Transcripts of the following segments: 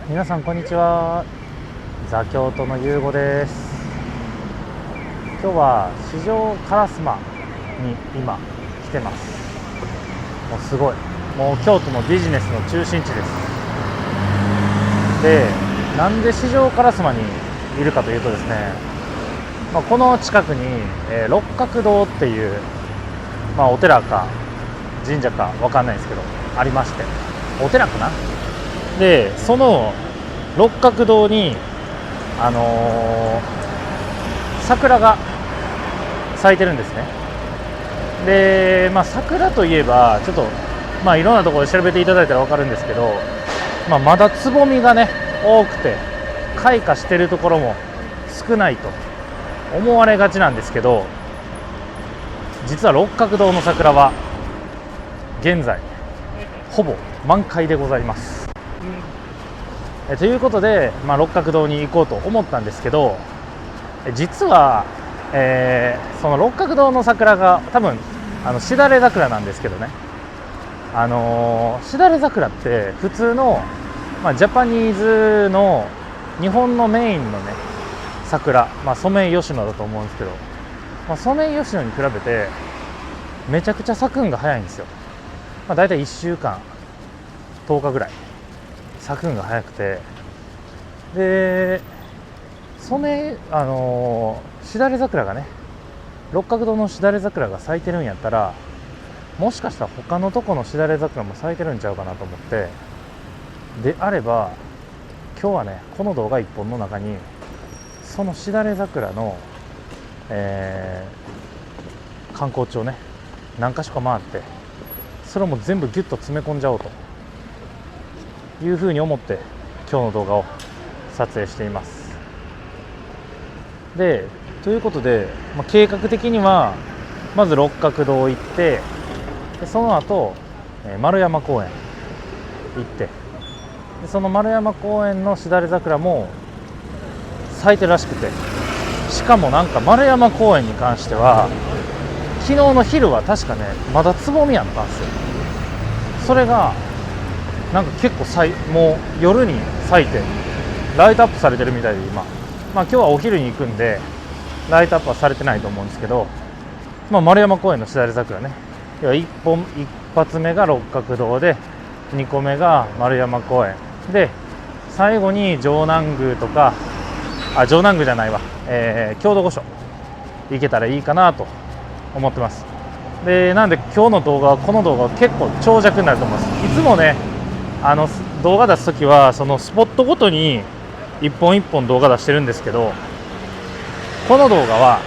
皆さんこんにちは。ザ京都のゆうごです。今日は四条烏丸に今来てます。もうすごい、もう京都のビジネスの中心地です。で、なんで四条烏丸にいるかというとですね、この近くに、六角堂っていう、お寺か神社かわかんないですけどありまして、お寺かな。で、その六角堂に桜が咲いてるんですね。で、桜といえばちょっといろんなところで調べていただいたら分かるんですけど、まだつぼみがね多くて開花してるところも少ないと思われがちなんですけど、実は六角堂の桜は現在ほぼ満開でございます。ということで、六角堂に行こうと思ったんですけど、実は、その六角堂の桜が多分しだれ桜なんですけどね、しだれ桜って普通の、ジャパニーズの日本のメインのね桜、ソメイヨシノだと思うんですけど、ソメイヨシノに比べてめちゃくちゃ咲くんが早いんですよ。だいたい1週間10日ぐらい咲くんが早くて、でしだれ桜がね、六角堂のしだれ桜が咲いてるんやったら、もしかしたら他のとこのしだれ桜も咲いてるんちゃうかなと思って、であれば今日はねこの動画1本の中にそのしだれ桜の、観光地をね何か所か回って、それも全部ギュッと詰め込んじゃおうというふうに思って今日の動画を撮影しています。で、ということで、計画的にはまず六角堂行って、でその後、丸山公園行って、でその丸山公園のしだれ桜も咲いてるらしくて、しかもなんか丸山公園に関しては昨日の昼は確かねまだつぼみやったんですよ。それがなんか結構もう夜に咲いてライトアップされてるみたいで、今日はお昼に行くんでライトアップはされてないと思うんですけど、丸山公園のしだれ桜ね、一発目が六角堂で、2個目が丸山公園で、最後に城南宮とか、城南宮じゃないわ、郷土御所行けたらいいかなと思ってます。で、なんで今日の動画は、この動画は結構長尺になると思います。いつもね動画出すときはそのスポットごとに一本一本動画出してるんですけど、この動画は、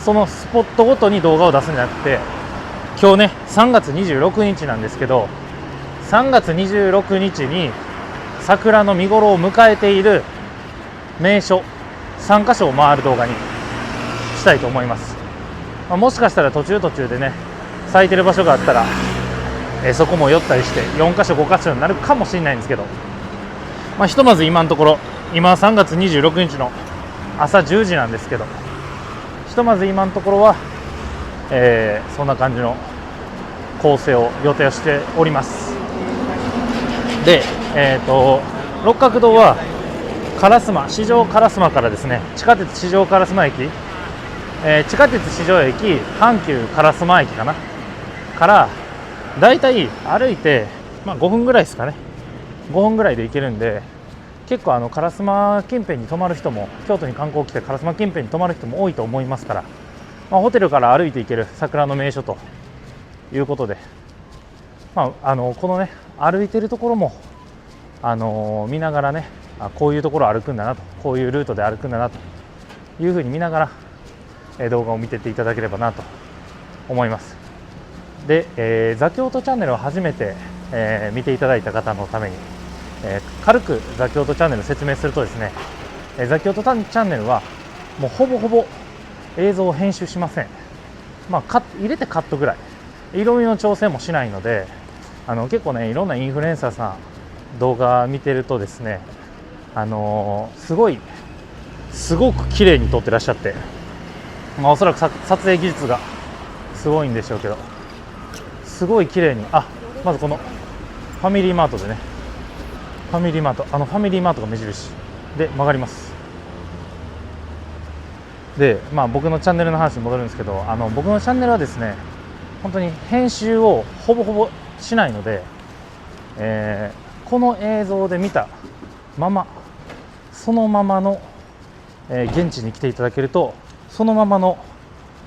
そのスポットごとに動画を出すんじゃなくて、今日ね3月26日なんですけど、3月26日に桜の見頃を迎えている名所3カ所を回る動画にしたいと思います。もしかしたら途中でね咲いてる場所があったら、そこも寄ったりして4カ所5カ所になるかもしれないんですけど、ひとまず今のところ、今3月26日の朝10時なんですけど、ひとまず今のところは、そんな感じの構成を予定しております。で、六角堂は四条烏丸からですね、地下鉄四条烏丸駅、地下鉄四条駅阪急烏丸駅かなからだいたい歩いて、5分ぐらいですかね、5分ぐらいで行けるんで、結構烏丸近辺に泊まる人も、京都に観光来て烏丸近辺に泊まる人も多いと思いますから、ホテルから歩いて行ける桜の名所ということで、このね歩いてるところも見ながらね、こういうところを歩くんだなと、こういうルートで歩くんだなというふうに見ながら、動画を見てっていただければなと思います。で、ザ京都チャンネルを初めて、見ていただいた方のために、軽くザ京都チャンネルを説明するとですね、ザ京都チャンネルはもうほぼほぼ映像を編集しません。入れてカットぐらい、色味の調整もしないので、結構ねいろんなインフルエンサーさん動画見てるとですね、すごく綺麗に撮ってらっしゃって、おそらく撮影技術がすごいんでしょうけど、すごい綺麗に、まずこのファミリーマートでねファミリーマート、ファミリーマートが目印で曲がります。で、僕のチャンネルの話に戻るんですけど、僕のチャンネルはですね、本当に編集をほぼほぼしないので、この映像で見たまま、そのままの、現地に来ていただけると、そのままの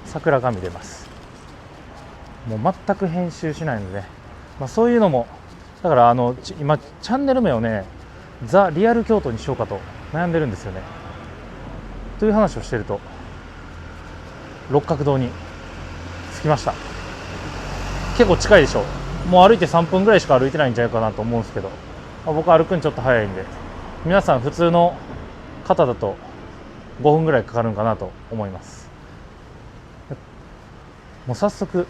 桜が見れます。もう全く編集しないので、そういうのもだから今チャンネル名をね、ザ・リアル京都にしようかと悩んでるんですよね。という話をしていると六角堂に着きました。結構近いでしょ。もう歩いて3分ぐらいしか歩いてないんじゃないかなと思うんですけど、僕歩くんちょっと早いんで、皆さん普通の方だと5分ぐらいかかるんかなと思います。もう早速、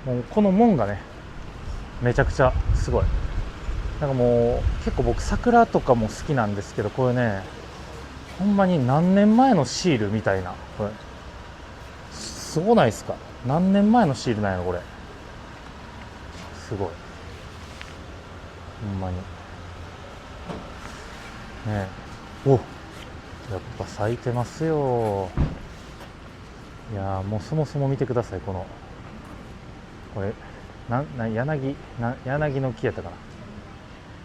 もうこの門がね、めちゃくちゃすごい。なんかもう結構僕桜とかも好きなんですけど、これね、ほんまに何年前のシールみたいな、これすごないですか？何年前のシールなんやろこれ。すごい。ほんまに。ねえ。お、やっぱ咲いてますよ。いやもうそもそも見てください。これ柳の木やったか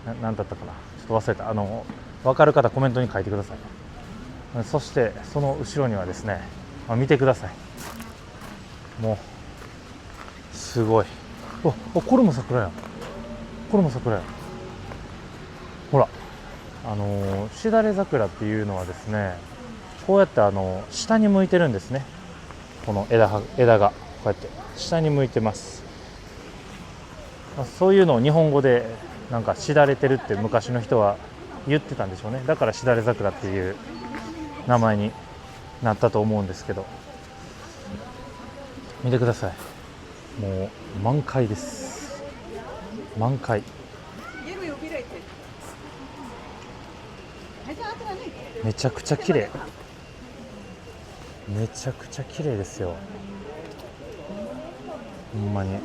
な。なんだったかな。ちょっと忘れた。分かる方コメントに書いてください。そしてその後ろにはですね、見てください。もうすごい。これも桜やん。これも桜やん。ほら、しだれ桜っていうのはですね、こうやって下に向いてるんですね。この枝がこうやって下に向いてます。そういうのを日本語でなんかしだれてるって昔の人は言ってたんでしょうね。だからしだれ桜っていう名前になったと思うんですけど、見てください。もう満開です。満開。めちゃくちゃ綺麗。めちゃくちゃ綺麗ですよ。ほんまに。も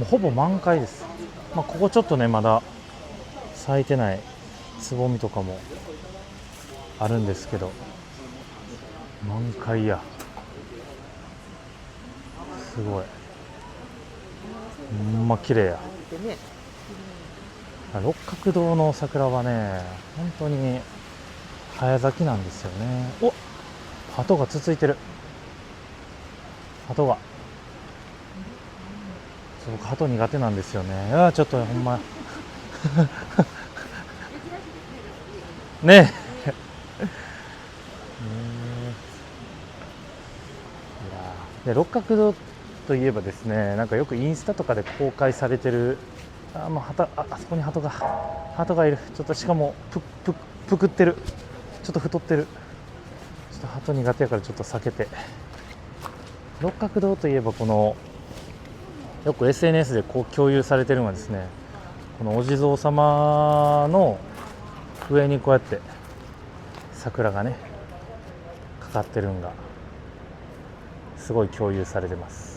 うほぼ満開です。ここちょっとね、まだ咲いてないつぼみとかもあるんですけど、満開や。すごい。ほんま綺麗や。六角堂の桜はね、本当に早咲きなんですよね。お、鳩がつついてる。鳩が。僕鳩苦手なんですよね。ちょっとほんまねえで、六角堂といえばですね、なんかよくインスタとかで公開されてるあそこに鳩がいる。ちょっとしかもぷくってる。ちょっと太ってる。ちょっと鳩苦手やからちょっと避けて。六角堂といえばこのよく SNS で共有されてるのはですね、このお地蔵様の上にこうやって桜がねかかってるのがすごい共有されてます。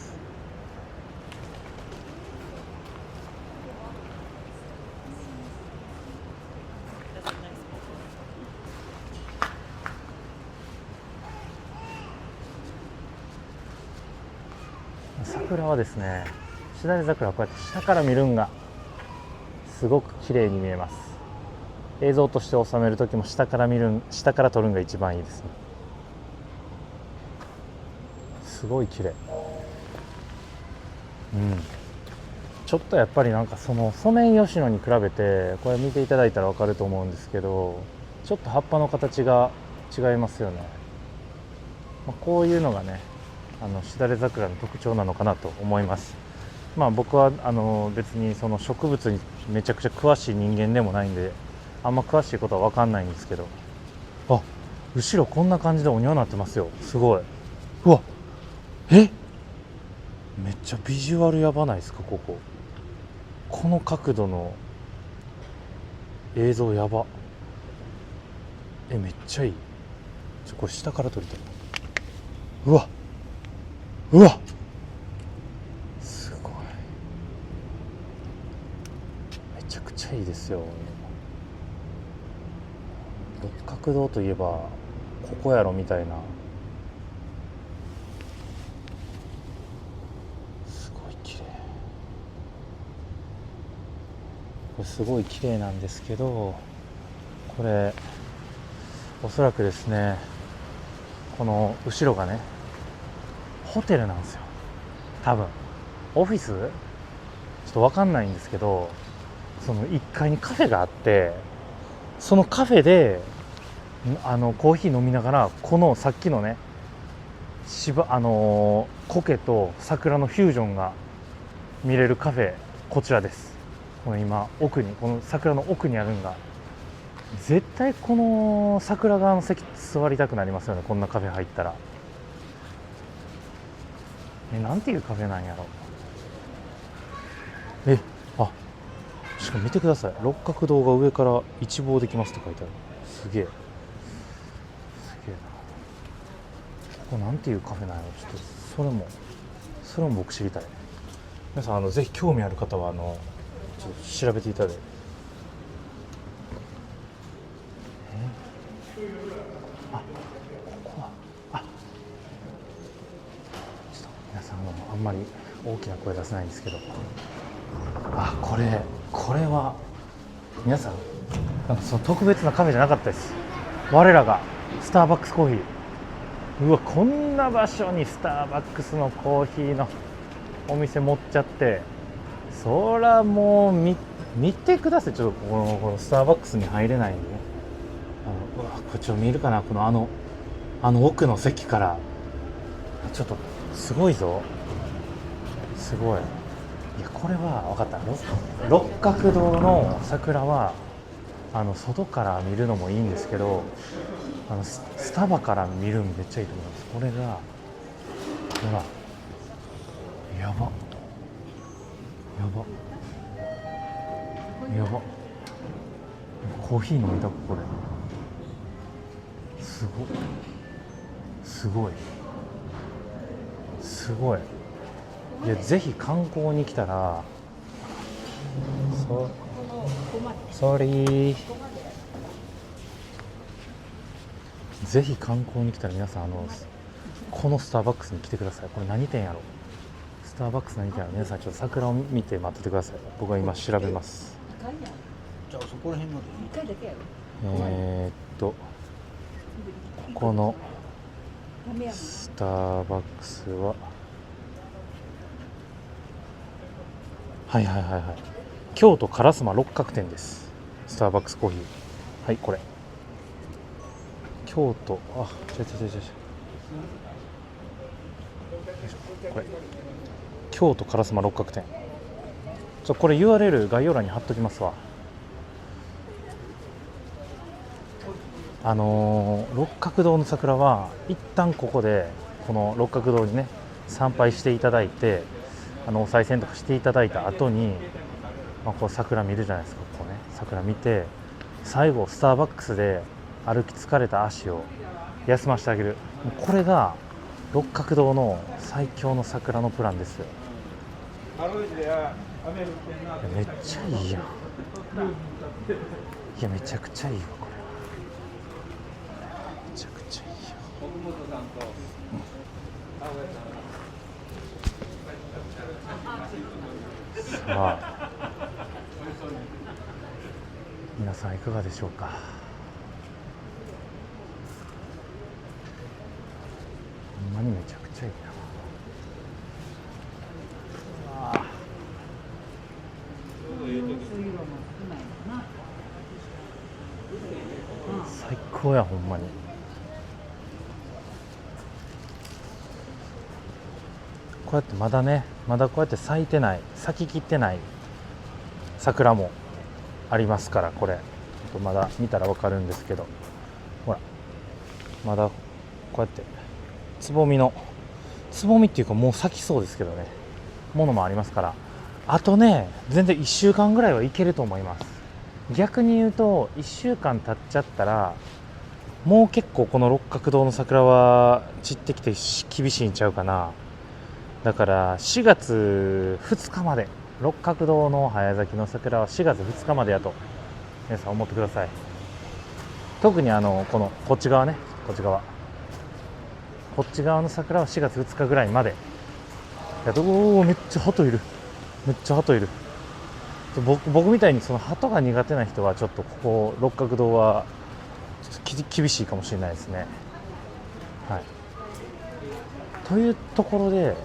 桜はですね、しだれ桜はこうやって下から見るんがすごく綺麗に見えます。映像として収めるときも下から撮るんが一番いいですね。すごい綺麗。ちょっとやっぱりなんかそのソメイヨシノに比べて、これ見ていただいたら分かると思うんですけど、ちょっと葉っぱの形が違いますよね。こういうのがね、しだれ桜の特徴なのかなと思います。僕は別にその植物にめちゃくちゃ詳しい人間でもないんで、あんま詳しいことは分かんないんですけど、後ろこんな感じでお庭になってますよ。すごい。うわ、めっちゃビジュアルやばないですか。この角度の映像やば。めっちゃいい。これ下から撮りたい。うわすごい。めちゃくちゃいいですよ。六角堂といえばここやろみたいな、すごい綺麗、これすごい綺麗なんですけど、これおそらくですね、この後ろがねホテルなんですよ。多分オフィス、ちょっと分かんないんですけど、その1階にカフェがあって、そのカフェでコーヒー飲みながら、このさっきのね苔と桜のフュージョンが見れるカフェ、こちらです。この今奥に、この桜の奥にあるんが、絶対この桜側の席座りたくなりますよね、こんなカフェ入ったら。なんていうカフェなんやろ。あ、しかも見てください、六角堂が上から一望できますって書いてある。すげえ、すげえな。ここなんていうカフェなんやろ。ちょっとそれも僕知りたい。皆さんぜひ興味ある方はちょっと調べていただいて。ここはちょっと皆さんあんまり大きな声出せないんですけど、これは皆さん、なんかその特別なカフェじゃなかったです。我らがスターバックスコーヒー。うわ、こんな場所にスターバックスのコーヒーのお店持っちゃって、そらもう見てください。ちょっとこのスターバックスに入れないんでね、うわ、こっちを見えるかな、このあの奥の席から。ちょっとすごいぞ、すごい。いや、これは分かった。六角堂の桜は外から見るのもいいんですけど、スタバから見るのめっちゃいいと思います。これがほら、やばコーヒー飲みたく、これすごい。いや、ぜひ観光に来たら、ぜひ観光に来たら皆さんこのスターバックスに来てください。これ何店やろ、スターバックス何店やろ。皆さんちょっと桜を見て待っててください。僕は今調べます。じゃあそこら辺までここのスターバックスは京都烏丸六角店です。スターバックスコーヒー。はい、これ京都、これ京都烏丸六角店。これ URL 概要欄に貼っときますわ。六角堂の桜は一旦ここで、この六角堂にね参拝していただいて、お賽銭とかしていただいた後に、こう桜見るじゃないですか。こうね、桜見て、最後スターバックスで歩き疲れた足を休ませてあげる。これが六角堂の最強の桜のプランですよ。めっちゃいいやん。いや、めちゃくちゃいいわ、これ。めちゃくちゃいいよ。さあ、皆さんいかがでしょうか。ほんまにめちゃくちゃいいな。最高や、ほんまに。こうやってまだこうやって咲いてない、咲ききってない桜もありますから、これまだ見たら分かるんですけど、ほら、まだこうやってつぼみっていうか、もう咲きそうですけどね、ものもありますから、あとね、全然1週間ぐらいはいけると思います。逆に言うと1週間経っちゃったら、もう結構この六角堂の桜は散ってきて厳しいんちゃうかな。だから4月2日まで、六角堂の早咲きの桜は4月2日までやと皆さん思ってください。特にこっち側ね、こっち側の桜は4月2日ぐらいまで。おお、めっちゃ鳩いる。僕みたいにその鳩が苦手な人はちょっとここ六角堂はちょっと厳しいかもしれないですね。はい。というところで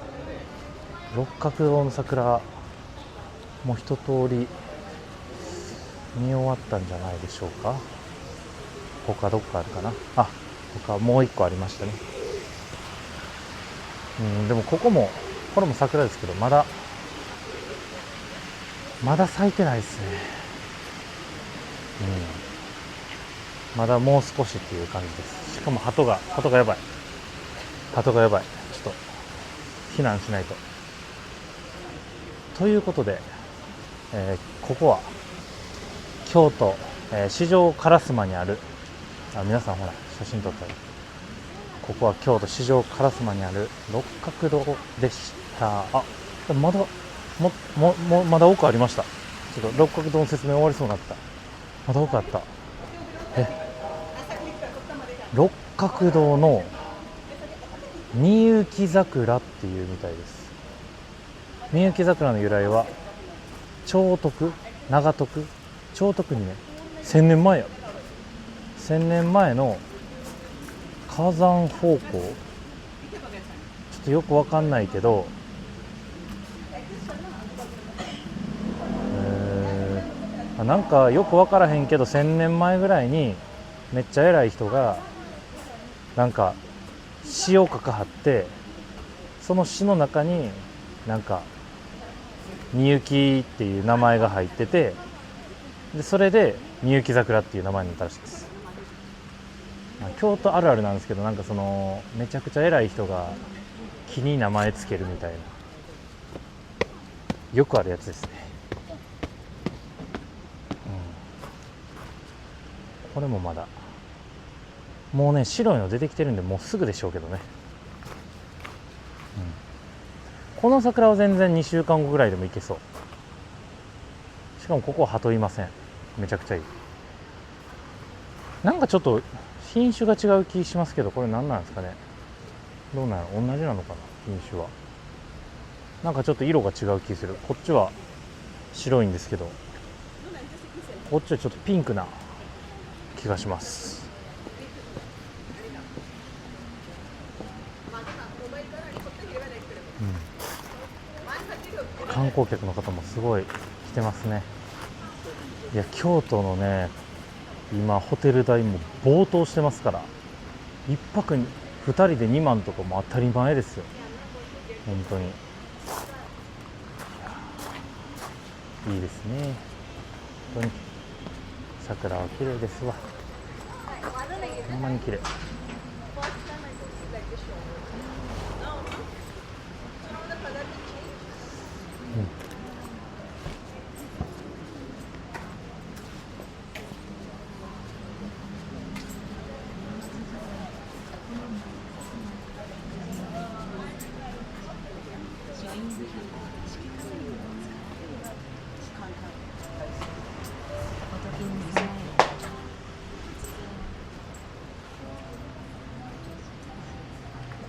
六角堂の桜もう一通り見終わったんじゃないでしょうか。他どっかあるかな。他もう一個ありましたね。でもこれも桜ですけどまだ咲いてないですね。まだもう少しっていう感じです。しかも鳩がやばい。ちょっと避難しないと。ということで、ここは京都、四条烏丸にある、皆さんほら写真撮ったり、ここは京都四条烏丸にある六角堂でした。まだ奥ありました。ちょっと六角堂の説明終わりそうになった。まだ奥あった。六角堂のみゆき桜っていうみたいです。みゆき桜の由来は長徳にね、1000年前の火山方向、ちょっとよくわかんないけど、なんかよくわからへんけど1000年前ぐらいにめっちゃ偉い人がなんか詩を書かはって、その詩の中になんかみゆきっていう名前が入ってて、でそれでみゆき桜っていう名前になったらしいです。京都あるあるなんですけど、なんかそのめちゃくちゃ偉い人が木に名前つけるみたいな、よくあるやつですね。これもまだもうね、白いの出てきてるんでもうすぐでしょうけどね。この桜は全然2週間後ぐらいでもいけそう。しかもここは鳩いません。めちゃくちゃいい。なんかちょっと品種が違う気しますけど、これ何なんですかね。どうなの、同じなのかな、品種は。なんかちょっと色が違う気する。こっちは白いんですけど、こっちはちょっとピンクな気がします。観光客の方もすごい来てますね。いや、京都のね、今ホテル代も暴騰してますから、1泊に2人で2万とかも当たり前ですよ。本当にいいですね。本当に桜は綺麗ですわ。ほんまに綺麗。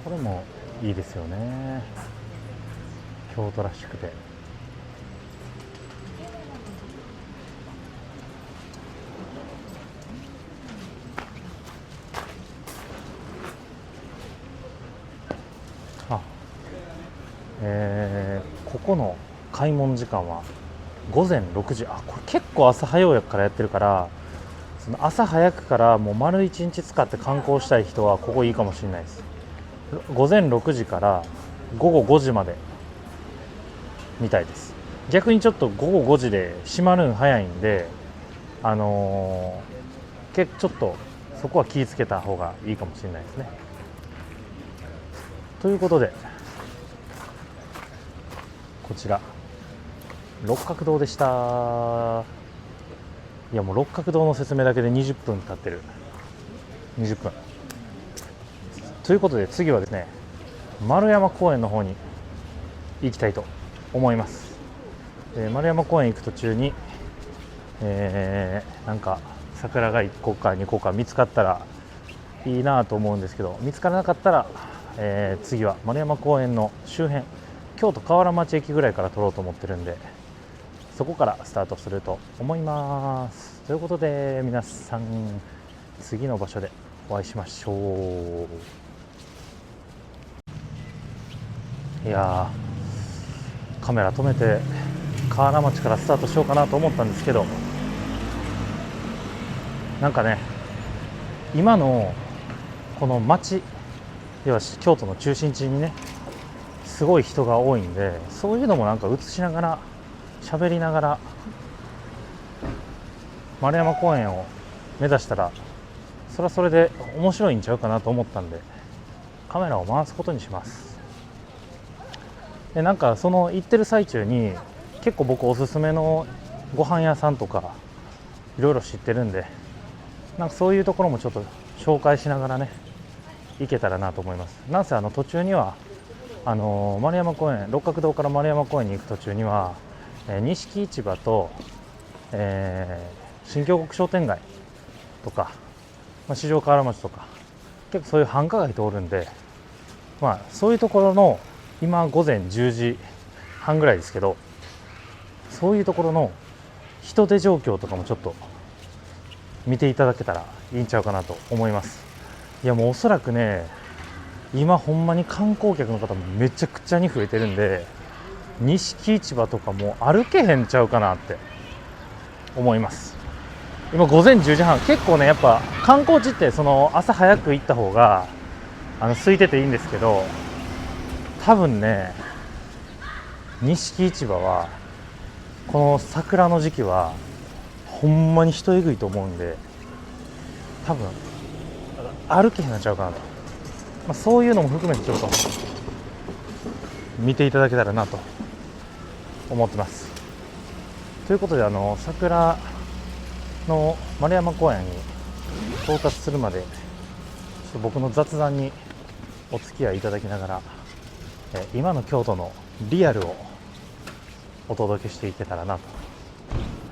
これもいいですよね。京都らしくて。ここの開門時間は午前6時。これ結構朝早くからやってるから、その朝早くからもう丸1日使って観光したい人はここいいかもしれないです。午前6時から午後5時までみたいです。逆にちょっと午後5時で閉まるん早いんで、ちょっとそこは気をつけた方がいいかもしれないですね。ということで、こちら六角堂でした。いや、もう六角堂の説明だけで20分経ってる。20分ということで、次はですね、丸山公園の方に行きたいと思います。丸山公園行く途中に、なんか桜が1個か2個か見つかったらいいなと思うんですけど、見つからなかったら、次は丸山公園の周辺、京都河原町駅ぐらいから撮ろうと思ってるんで、そこからスタートすると思います。ということで皆さん、次の場所でお会いしましょう。いやー、カメラ止めて河原町からスタートしようかなと思ったんですけど、なんかね、今のこの町、要は京都の中心地にね、すごい人が多いんで、そういうのもなんか映しながら喋りながら丸山公園を目指したら、それはそれで面白いんちゃうかなと思ったんで、カメラを回すことにします。でなんかその行ってる最中に結構僕おすすめのご飯屋さんとかいろいろ知ってるんで、なんかそういうところもちょっと紹介しながらね行けたらなと思います。なんせ途中には丸山公園、六角堂から丸山公園に行く途中には錦市場と、新京極商店街とか、四条河原町とか結構そういう繁華街通るんで、そういうところの今午前10時半ぐらいですけど、そういうところの人手状況とかもちょっと見ていただけたらいいんちゃうかなと思います。いやもうおそらくね、今ほんまに観光客の方もめちゃくちゃに増えてるんで、錦市場とかも歩けへんちゃうかなって思います。今午前10時半、結構ねやっぱ観光地ってその朝早く行った方が空いてていいんですけど、多分ね錦市場はこの桜の時期はほんまに人えぐいと思うんで、多分歩けへんなっちゃうかなと、そういうのも含めてちょっと見ていただけたらなと思ってます。ということで桜の丸山公園に到達するまでちょっと僕の雑談にお付き合いいただきながら、今の京都のリアルをお届けしていけたらなと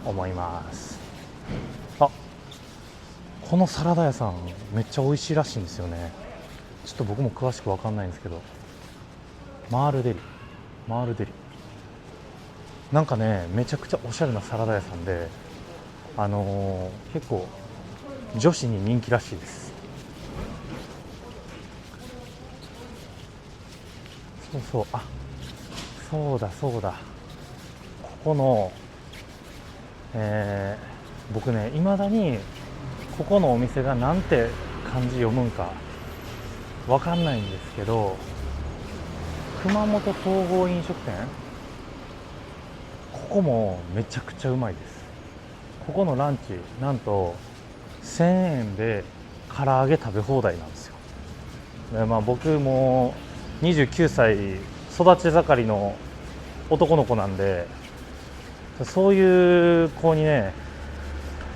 思います。このサラダ屋さんめっちゃ美味しいらしいんですよね。ちょっと僕も詳しく分かんないんですけど、マールデリなんかねめちゃくちゃおしゃれなサラダ屋さんで、結構女子に人気らしいです。そうだ、ここの、僕ね未だにここのお店がなんて漢字読むんかわかんないんですけど、熊本総合飲食店、ここもめちゃくちゃうまいです。ここのランチなんと1000円で唐揚げ食べ放題なんですよ。で僕も29歳育ち盛りの男の子なんで、そういう子にね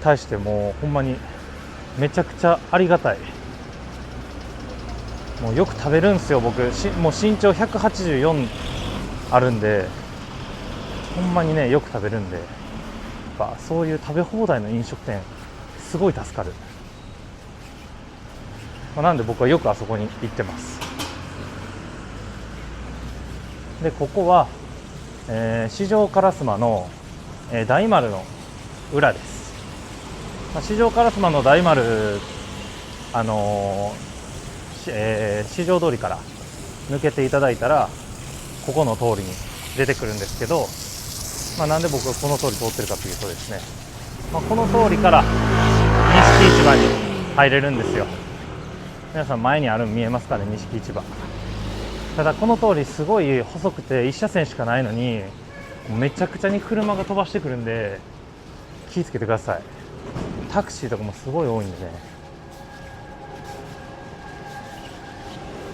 対してもほんまにめちゃくちゃありがたい。もうよく食べるんですよ僕。もう身長184あるんで、ほんまにねよく食べるんで、やっぱそういう食べ放題の飲食店すごい助かる。なんで僕はよくあそこに行ってます。でここは、四条烏丸の、大丸の裏です。四条烏丸の大丸、四条通りから抜けていただいたらここの通りに出てくるんですけど、なんで僕はこの通り通ってるかというとですね、この通りから錦市場に入れるんですよ。皆さん前にあるの見えますかね、錦市場。ただこの通りすごい細くて1車線しかないのにめちゃくちゃに車が飛ばしてくるんで気をつけてください。タクシーとかもすごい多いんでね。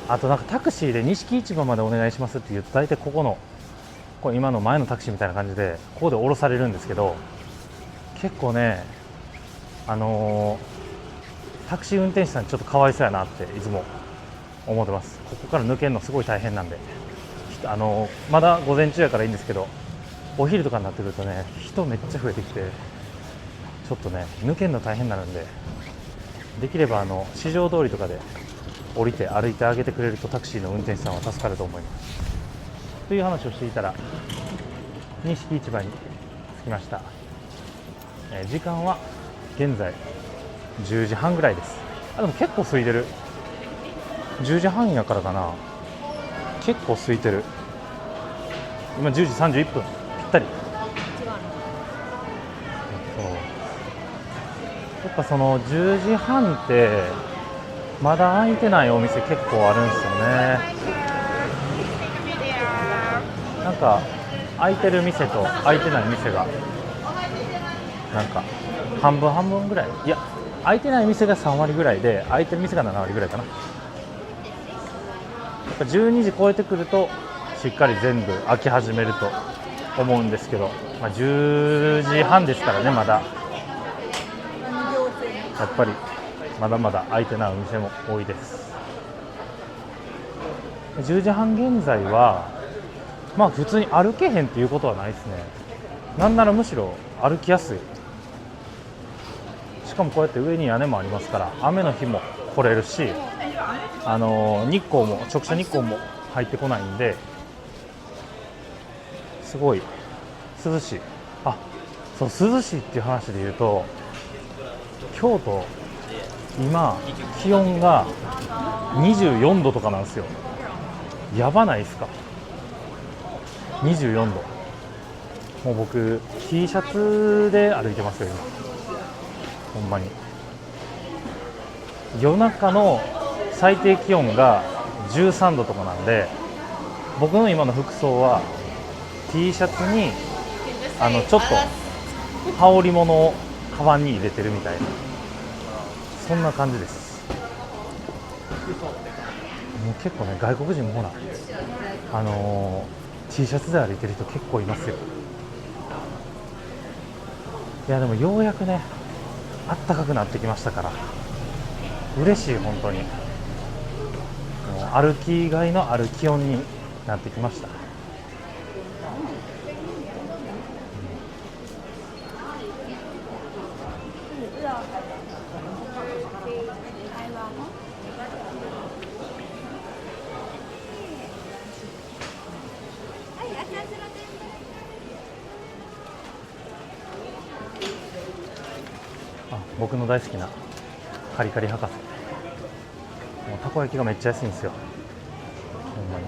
あとなんかタクシーで錦市場までお願いしますって言うと大体これ今の前のタクシーみたいな感じでここで降ろされるんですけど、結構ねタクシー運転手さんちょっとかわいそうやなっていつも思ってます。ここから抜けるのすごい大変なんで、まだ午前中やからいいんですけど、お昼とかになってくるとね人めっちゃ増えてきてちょっちょっとね抜けるの大変になるんで、できれば市場通りとかで降りて歩いてあげてくれるとタクシーの運転手さんは助かると思います。という話をしていたら錦市場に着きました。時間は現在10時半ぐらいです。でも結構空いてる。10時半やからかな。結構空いてる。今10時31分ぴったり。やっぱその10時半ってまだ開いてないお店結構あるんですよね。なんか開いてる店と開いてない店がなんか半分半分ぐらい、いや開いてない店が3割ぐらいで開いてる店が7割ぐらいかな。やっぱ12時超えてくるとしっかり全部開き始めると思うんですけど、10時半ですからね、まだやっぱりまだまだ開いてないお店も多いです。10時半現在は普通に歩けへんっていうことはないですね。なんならむしろ歩きやすい。しかもこうやって上に屋根もありますから雨の日も来れるし、日光も直射日光も入ってこないんですごい涼しい。そう涼しいっていう話で言うと、京都今気温が24度とかなんですよ。やばないですか。24度。もう僕 T シャツで歩いてますよ今。ほんまに夜中の最低気温が13度とかなんで、僕の今の服装は T シャツにちょっと羽織物をカバンに入れてるみたいな、そんな感じです。もう結構ね、外国人もほらT シャツで歩いてる人結構いますよ。いやでもようやくね暖かくなってきましたから嬉しい。本当にもう歩きがいのある気温になってきました。僕の大好きなカリカリ博士、もうたこ焼きがめっちゃ安いんですよ。ほんまに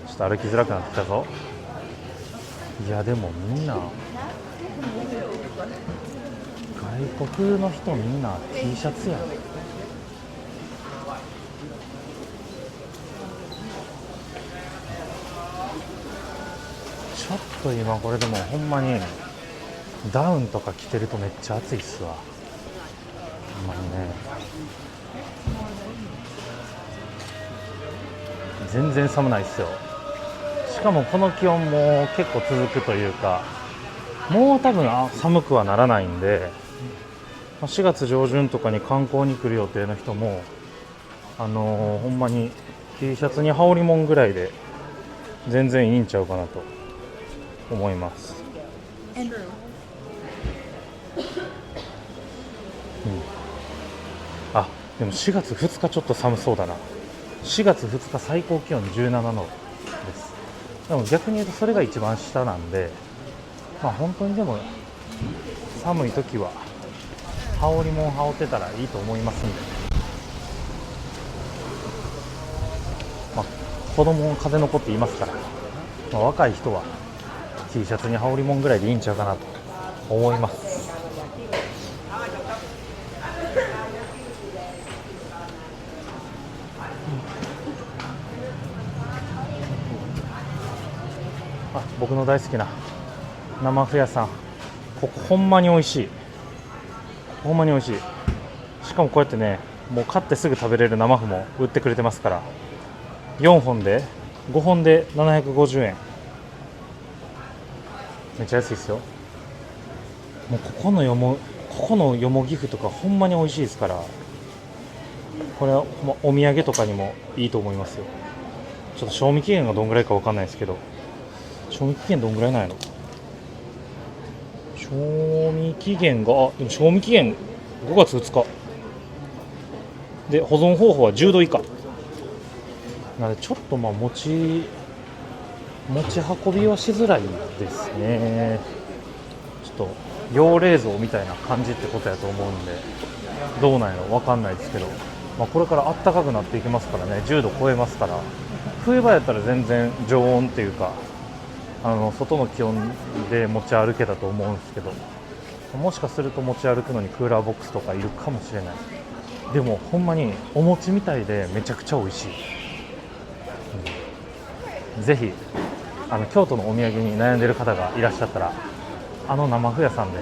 ちょっと歩きづらくなってきたぞ。いやでもみんな外国の人みんな T シャツやん。ちょっと今これでもほんまにダウンとか着てるとめっちゃ暑いっすわ。ほんまにね、全然寒ないっすよ。しかもこの気温も結構続くというか、もう多分寒くはならないんで、4月上旬とかに観光に来る予定の人もほんまに T シャツに羽織もんぐらいで全然いいんちゃうかなと思います。でも4月2日ちょっと寒そうだな。4月2日最高気温17度です。でも逆に言うとそれが一番下なんで、本当にでも寒い時は羽織もん羽織ってたらいいと思いますんで、子供も風の子って言いますから、若い人は T シャツに羽織もんぐらいでいいんちゃうかなと思います。僕の大好きな生麩屋さん、ここほんまに美味しい。ほんまに美味しい。しかもこうやってね、もう買ってすぐ食べれる生麩も売ってくれてますから、4本で5本で750円、めっちゃ安いですよ。もうここのよもぎ麩とかほんまに美味しいですから、これはお土産とかにもいいと思いますよ。ちょっと賞味期限がどんぐらいかわかんないですけど、賞味期限どんぐらいなんやろ。賞賞味期限がでも賞味期限5月2日で、保存方法は10度以下なので、ちょっとまあ持ち運びはしづらいですね。ちょっと要冷蔵みたいな感じってことやと思うんで、どうなんやろ分かんないですけど、まあ、これから暖かくなっていきますからね、10度超えますから、冬場やったら全然常温っていうか、外の気温で持ち歩けたと思うんですけど、もしかすると持ち歩くのにクーラーボックスとかいるかもしれない。でもほんまにお餅みたいでめちゃくちゃ美味しい、ぜひ京都のお土産に悩んでる方がいらっしゃったら、生麩屋さんで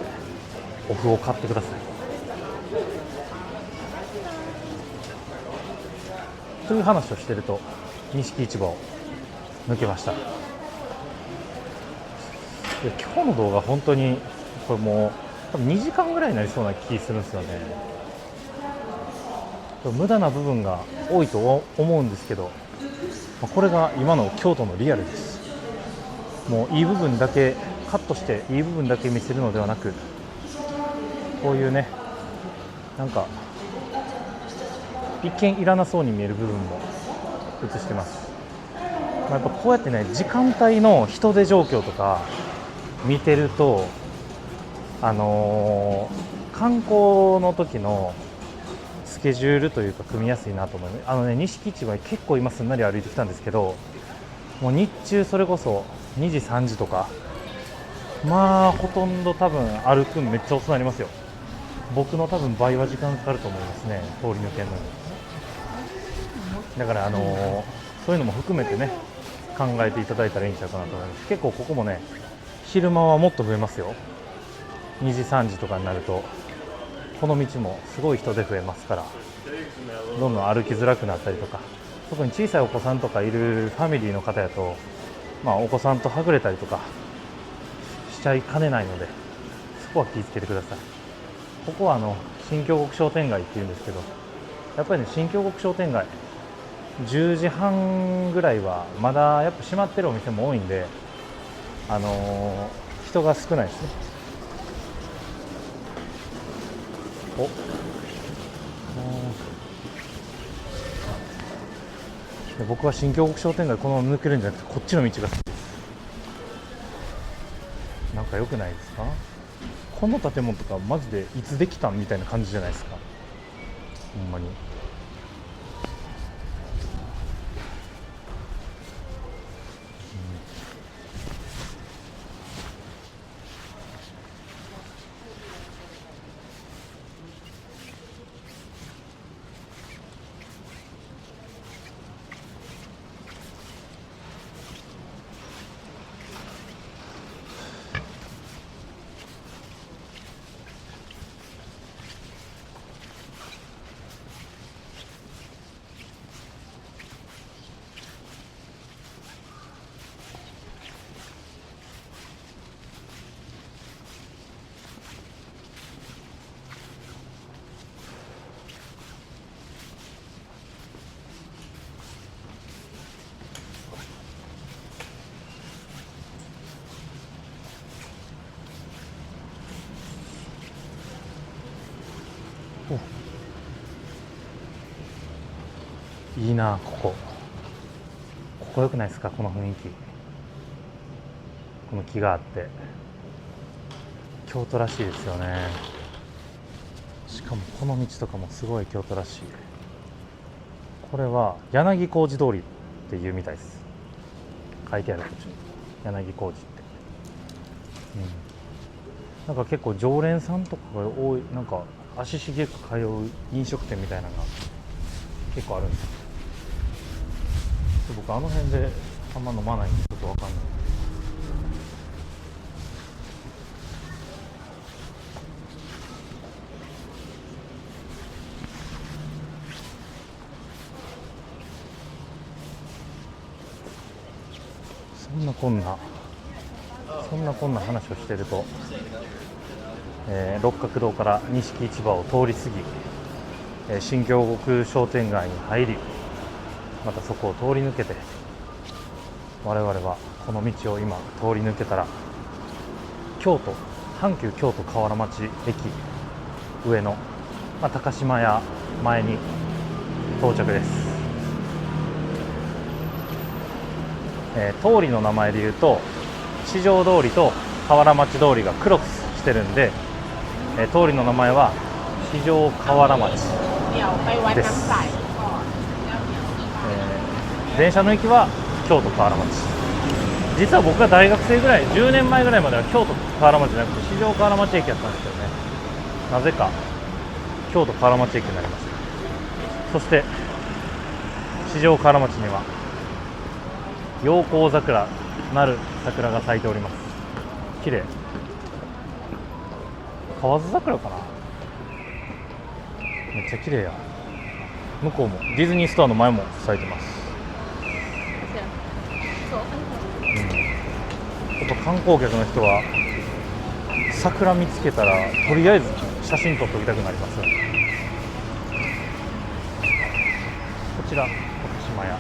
お麩を買ってください。という話をしてると錦市場を抜けました。今日の動画本当にこれもう多分2時間ぐらいになりそうな気するんですよね。無駄な部分が多いと思うんですけど、これが今の京都のリアルです。もういい部分だけカットしていい部分だけ見せるのではなく、こういうね、なんか一見いらなそうに見える部分も映してます。やっぱこうやってね、時間帯の人出状況とか見てると、観光の時のスケジュールというか組みやすいなと思います。錦市場に結構今すんなり歩いてきたんですけど、もう日中それこそ2時3時とか、まあほとんど多分歩くんめっちゃ遅くなりますよ。僕の多分倍は時間かかると思いますね、通り抜けるのに。だからそういうのも含めてね、考えていただいたらいいんちゃうかなと思います。結構ここもね、昼間はもっと増えますよ。2時3時とかになるとこの道もすごい人で増えますから、どんどん歩きづらくなったりとか、特に小さいお子さんとかいるファミリーの方やと、お子さんとはぐれたりとかしちゃいかねないので、そこは気をつけてください。ここは新京極商店街っていうんですけど、やっぱりね、新京極商店街10時半ぐらいはまだやっぱ閉まってるお店も多いんで、人が少ないですね。僕は新京極商店街このまま抜けるんじゃなくて、こっちの道が好きです。なんか良くないですか？この建物とかマジでいつできたんみたいな感じじゃないですか、ほんまに。いいな、ここ良くないですか？この雰囲気、この木があって京都らしいですよね。しかもこの道とかもすごい京都らしい。これは柳小路通りっていうみたいです。書いてある途中に柳小路って、なんか結構常連さんとかが多い、なんか足しげく通う飲食店みたいなのが結構あるんです。僕あの辺であんま飲まないんでちょっと分かんない。そんなこんな話をしてると、六角堂から錦市場を通り過ぎ、新京極商店街に入り、またそこを通り抜けて、我々はこの道を今通り抜けたら京都阪急京都河原町駅上の、高島屋前に到着です。通りの名前で言うと四条通りと河原町通りがクロスしてるんで、通りの名前は四条河原町です。電車の駅は京都河原町。実は僕が大学生ぐらい、10年前ぐらいまでは京都河原町じゃなくて四条河原町駅だったんですけどね、なぜか京都河原町駅になりました。そして四条河原町には陽光桜なる桜が咲いております。綺麗。河津桜かな。めっちゃ綺麗や。向こうもディズニーストアの前も咲いてます。やっぱ観光客の人は桜見つけたらとりあえず写真撮っておきたくなります。こちら高島屋。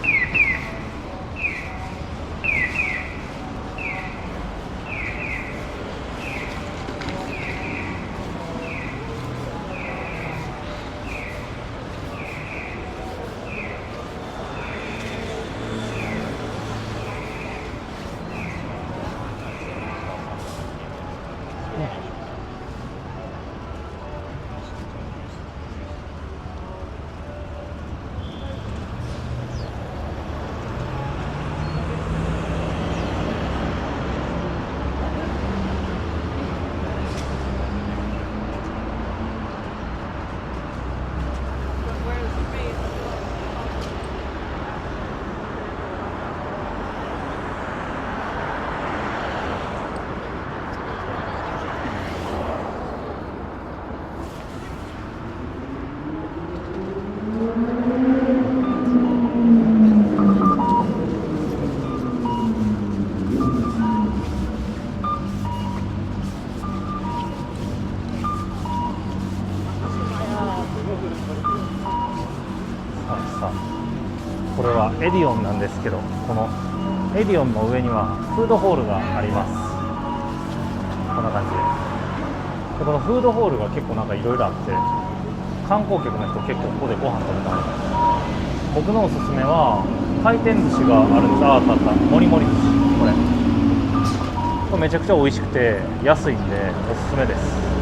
これはエディオンなんですけど、このエディオンの上にはフードホールがあります。こんな感じで、このフードホールが結構なんかいろいろあって、観光客の人結構ここでご飯食べたり、僕のおすすめは回転寿司があるんです。あったもりもり寿司。これめちゃくちゃ美味しくて安いんでおすすめです。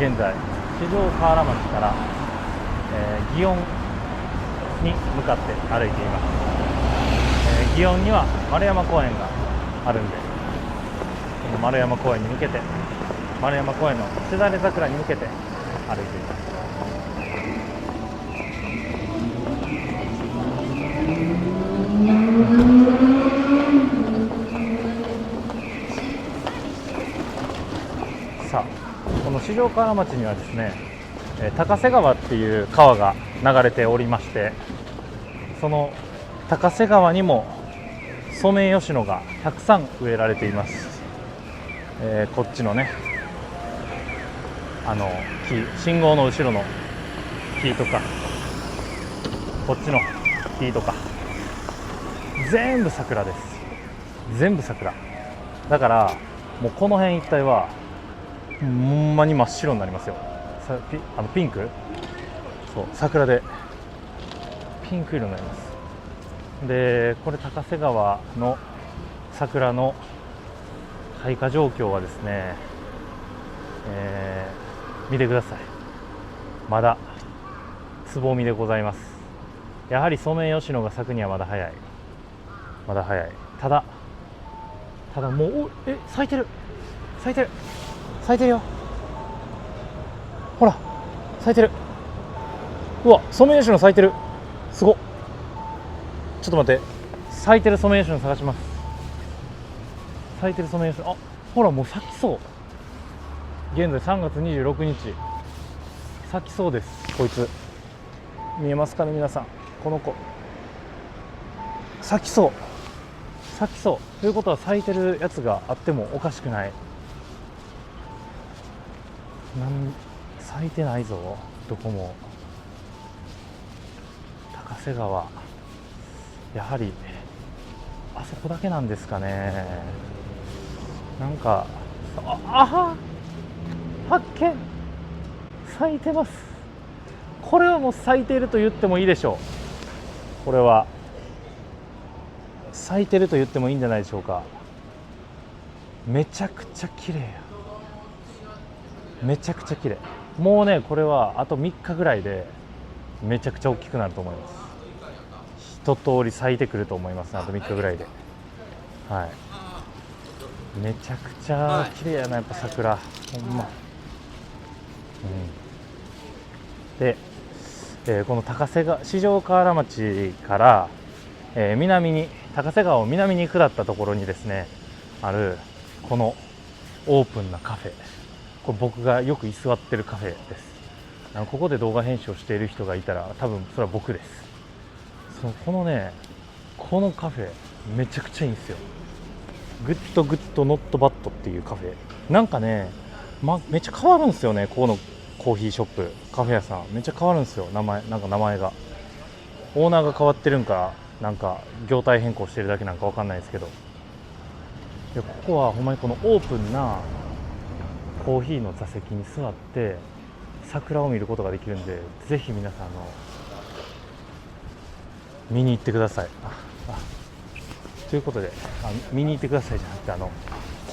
現在四条河原町から、祇園に向かって歩いています。祇園には丸山公園があるんで、この丸山公園に向けて、丸山公園のしだれ桜に向けて歩いています。さあ、この四条河原町にはですね、高瀬川っていう川が流れておりまして、その高瀬川にもソメイヨシノがたくさん植えられています。こっちのね、木、信号の後ろの木とか、こっちの木とか、全部桜です。全部桜だから、もうこの辺一帯はほんまに真っ白になりますよ。ピンク、そう、桜でピンク色になります。で、これ高瀬川の桜の開花状況はですね、見てください。まだつぼみでございます。やはりソメイヨシノが咲くにはまだ早い。まだ早い。ただもう咲いてるよ。ほら咲いてる。うわ、ソメイヨシノ咲いてる。すごっ。ちょっと待って、咲いてるソメイヨシノ探します。咲いてるソメイヨシノ、ほらもう咲きそう。現在3月26日咲きそうです。こいつ見えますかね皆さん。この子咲きそうということは咲いてるやつがあってもおかしくない。咲いてないぞ、どこも。高瀬川、やはりあそこだけなんですかね。なんか発見、咲いてます。これはもう咲いていると言ってもいいでしょう。これは咲いてると言ってもいいんじゃないでしょうか。めちゃくちゃ綺麗や、めちゃくちゃ綺麗。もうね、これはあと3日ぐらいでめちゃくちゃ大きくなると思います。一通り咲いてくると思います、あと3日ぐらいで。はい、めちゃくちゃ綺麗やな、やっぱ桜、ほんま。で、この高瀬川、四条河原町から、南に、高瀬川を南に下ったところにですね、あるこのオープンなカフェ、これ僕がよく居座ってるカフェです。ここで動画編集をしている人がいたら多分それは僕です。このね、このカフェめちゃくちゃいいんですよ。グッドグッドノットバットっていうカフェ、なんかね、めっちゃ変わるんですよね。このコーヒーショップ、カフェ屋さんめっちゃ変わるんですよ。名前がオーナーが変わってるんか、なんか業態変更してるだけなんかわかんないですけど、ここはほんまにこのオープンなコーヒーの座席に座って桜を見ることができるんで、ぜひ皆さん見に行ってください。ということで、見に行ってくださいじゃなくて、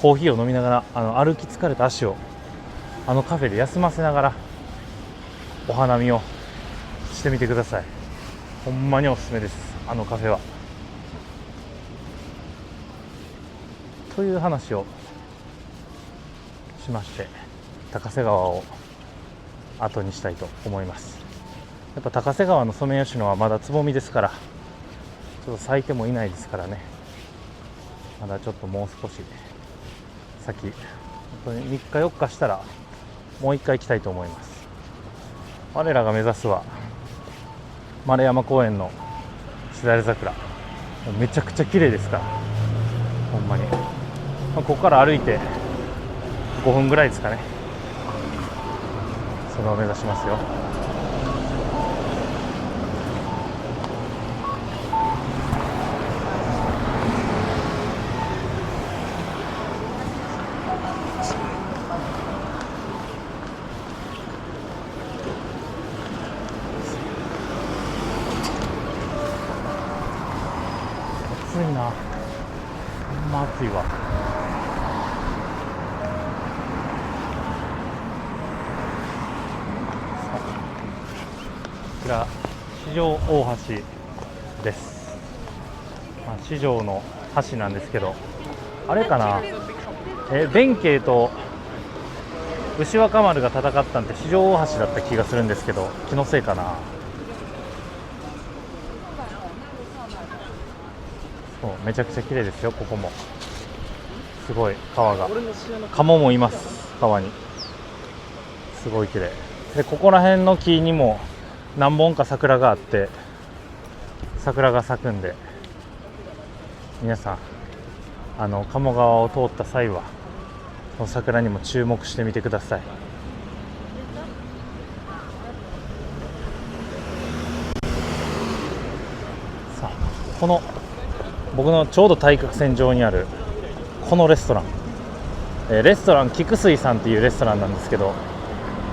コーヒーを飲みながら歩き疲れた足をカフェで休ませながらお花見をしてみてください。ほんまにおすすめです、カフェは。という話をしまして、高瀬川を後にしたいと思います。やっぱ高瀬川のソメイヨシノはまだつぼみですから、ちょっと咲いてもいないですからね。まだちょっともう少し先、本当に3日4日したらもう1回行きたいと思います。我らが目指すは丸山公園のしだれ桜、めちゃくちゃ綺麗ですから、ほんまに。ここから歩いて5分ぐらいですかね。それを目指しますよ。暑いな、ほんま暑いわ。こちら四条大橋です。四条の橋なんですけど、あれかな、弁慶と牛若丸が戦ったんって四条大橋だった気がするんですけど、気のせいかな。そうめちゃくちゃ綺麗ですよ。ここもすごい川が、カモもいます、川に。すごい綺麗で、ここら辺の木にも何本か桜があって、桜が咲くんで、皆さん鴨川を通った際はこの桜にも注目してみてください。さあ、この僕のちょうど対角線上にあるこのレストラン、レストラン菊水さんっていうレストランなんですけど、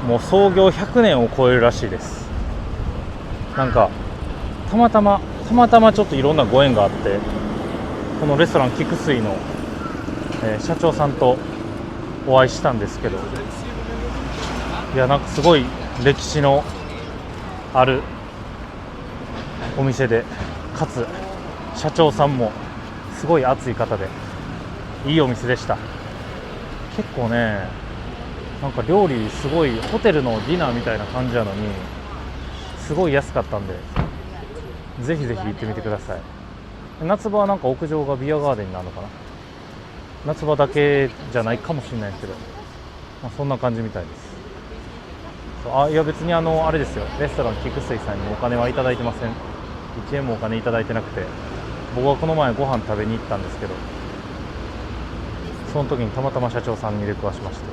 もう創業100年を超えるらしいです。なんかたまたまちょっといろんなご縁があって、このレストラン菊水の、社長さんとお会いしたんですけど、いや、なんかすごい歴史のあるお店で、かつ社長さんもすごい熱い方で、いいお店でした。結構ね、なんか料理すごいホテルのディナーみたいな感じなのにすごい安かったんで、ぜひぜひ行ってみてください。夏場はなんか屋上がビアガーデンになるのかな。夏場だけじゃないかもしれないですけど、そんな感じみたいです。いや別にあれですよ、レストラン菊水さんにお金はいただいてません。1円もお金いただいてなくて、僕はこの前ご飯食べに行ったんですけど、その時にたまたま社長さんに出くわしまして、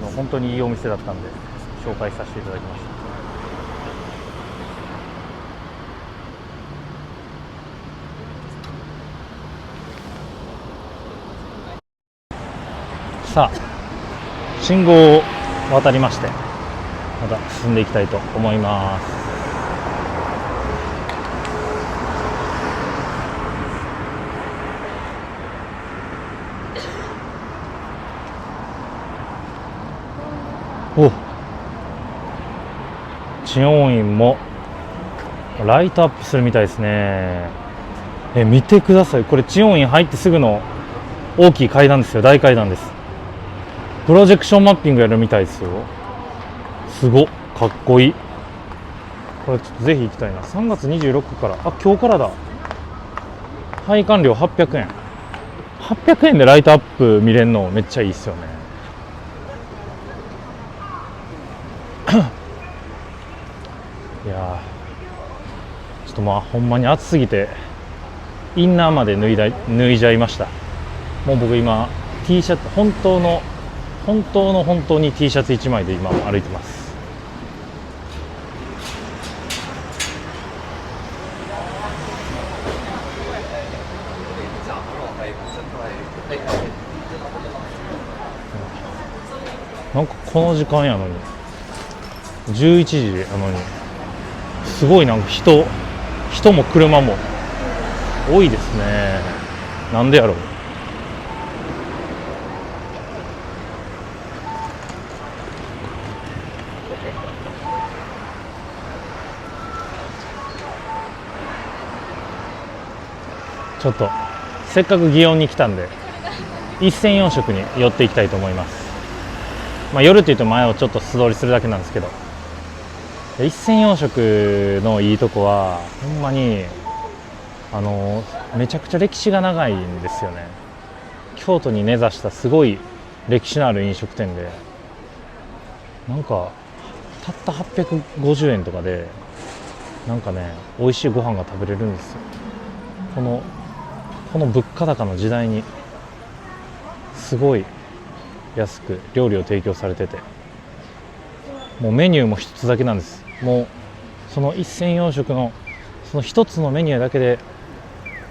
本当にいいお店だったんで紹介させていただきました。さあ信号を渡りましてまた進んでいきたいと思います。お、知恩院もライトアップするみたいですね。見てください、これ知恩院入ってすぐの大きい階段ですよ。大階段です。プロジェクションマッピングやるみたいですよ。すごっ、かっこいい。これちょっとぜひ行きたいな。3月26日から、今日からだ。配管料800円。800円でライトアップ見れるのめっちゃいいっすよね。いやー、ちょっとほんまに暑すぎてインナーまで脱いじゃいました。もう僕今 T シャツ、本当に T シャツ1枚で今歩いてます。なんかこの時間やのに11時やのにすごいなんか人も車も多いですね。なんでやろう。ちょっとせっかく祇園に来たんで一銭洋食に寄っていきたいと思います。夜って言うと前をちょっと素通りするだけなんですけど、一銭洋食のいいとこはほんまにめちゃくちゃ歴史が長いんですよね。京都に根ざしたすごい歴史のある飲食店で、なんかたった850円とかでなんかね美味しいご飯が食べれるんですよ。この物価高の時代にすごい安く料理を提供されてて、もうメニューも一つだけなんです。もうその一銭洋食のその一つのメニューだけで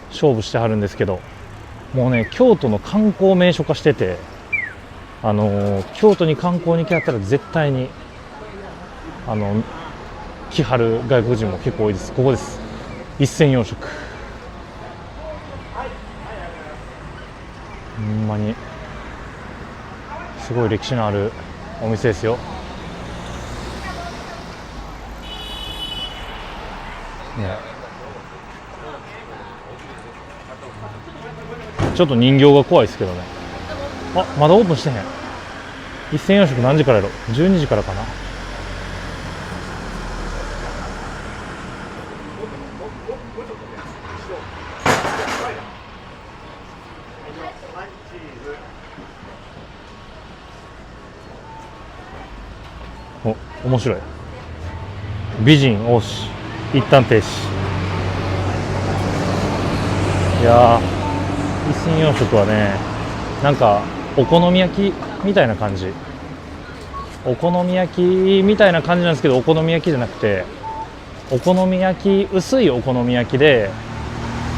勝負してはるんですけど、もうね京都の観光名所化してて、京都に観光に来たら絶対に来はる外国人も結構多いです。ここです、一銭洋食。ほんまにすごい歴史のあるお店ですよ。ね、ちょっと人形が怖いですけどね。まだオープンしてへん。一銭洋食何時からやろ。12時からかな。面白い。美人多し一旦停止。いやー、一銭洋食はね、なんかお好み焼きみたいな感じ。お好み焼きみたいな感じなんですけど、お好み焼きじゃなくてお好み焼き、薄いお好み焼きで、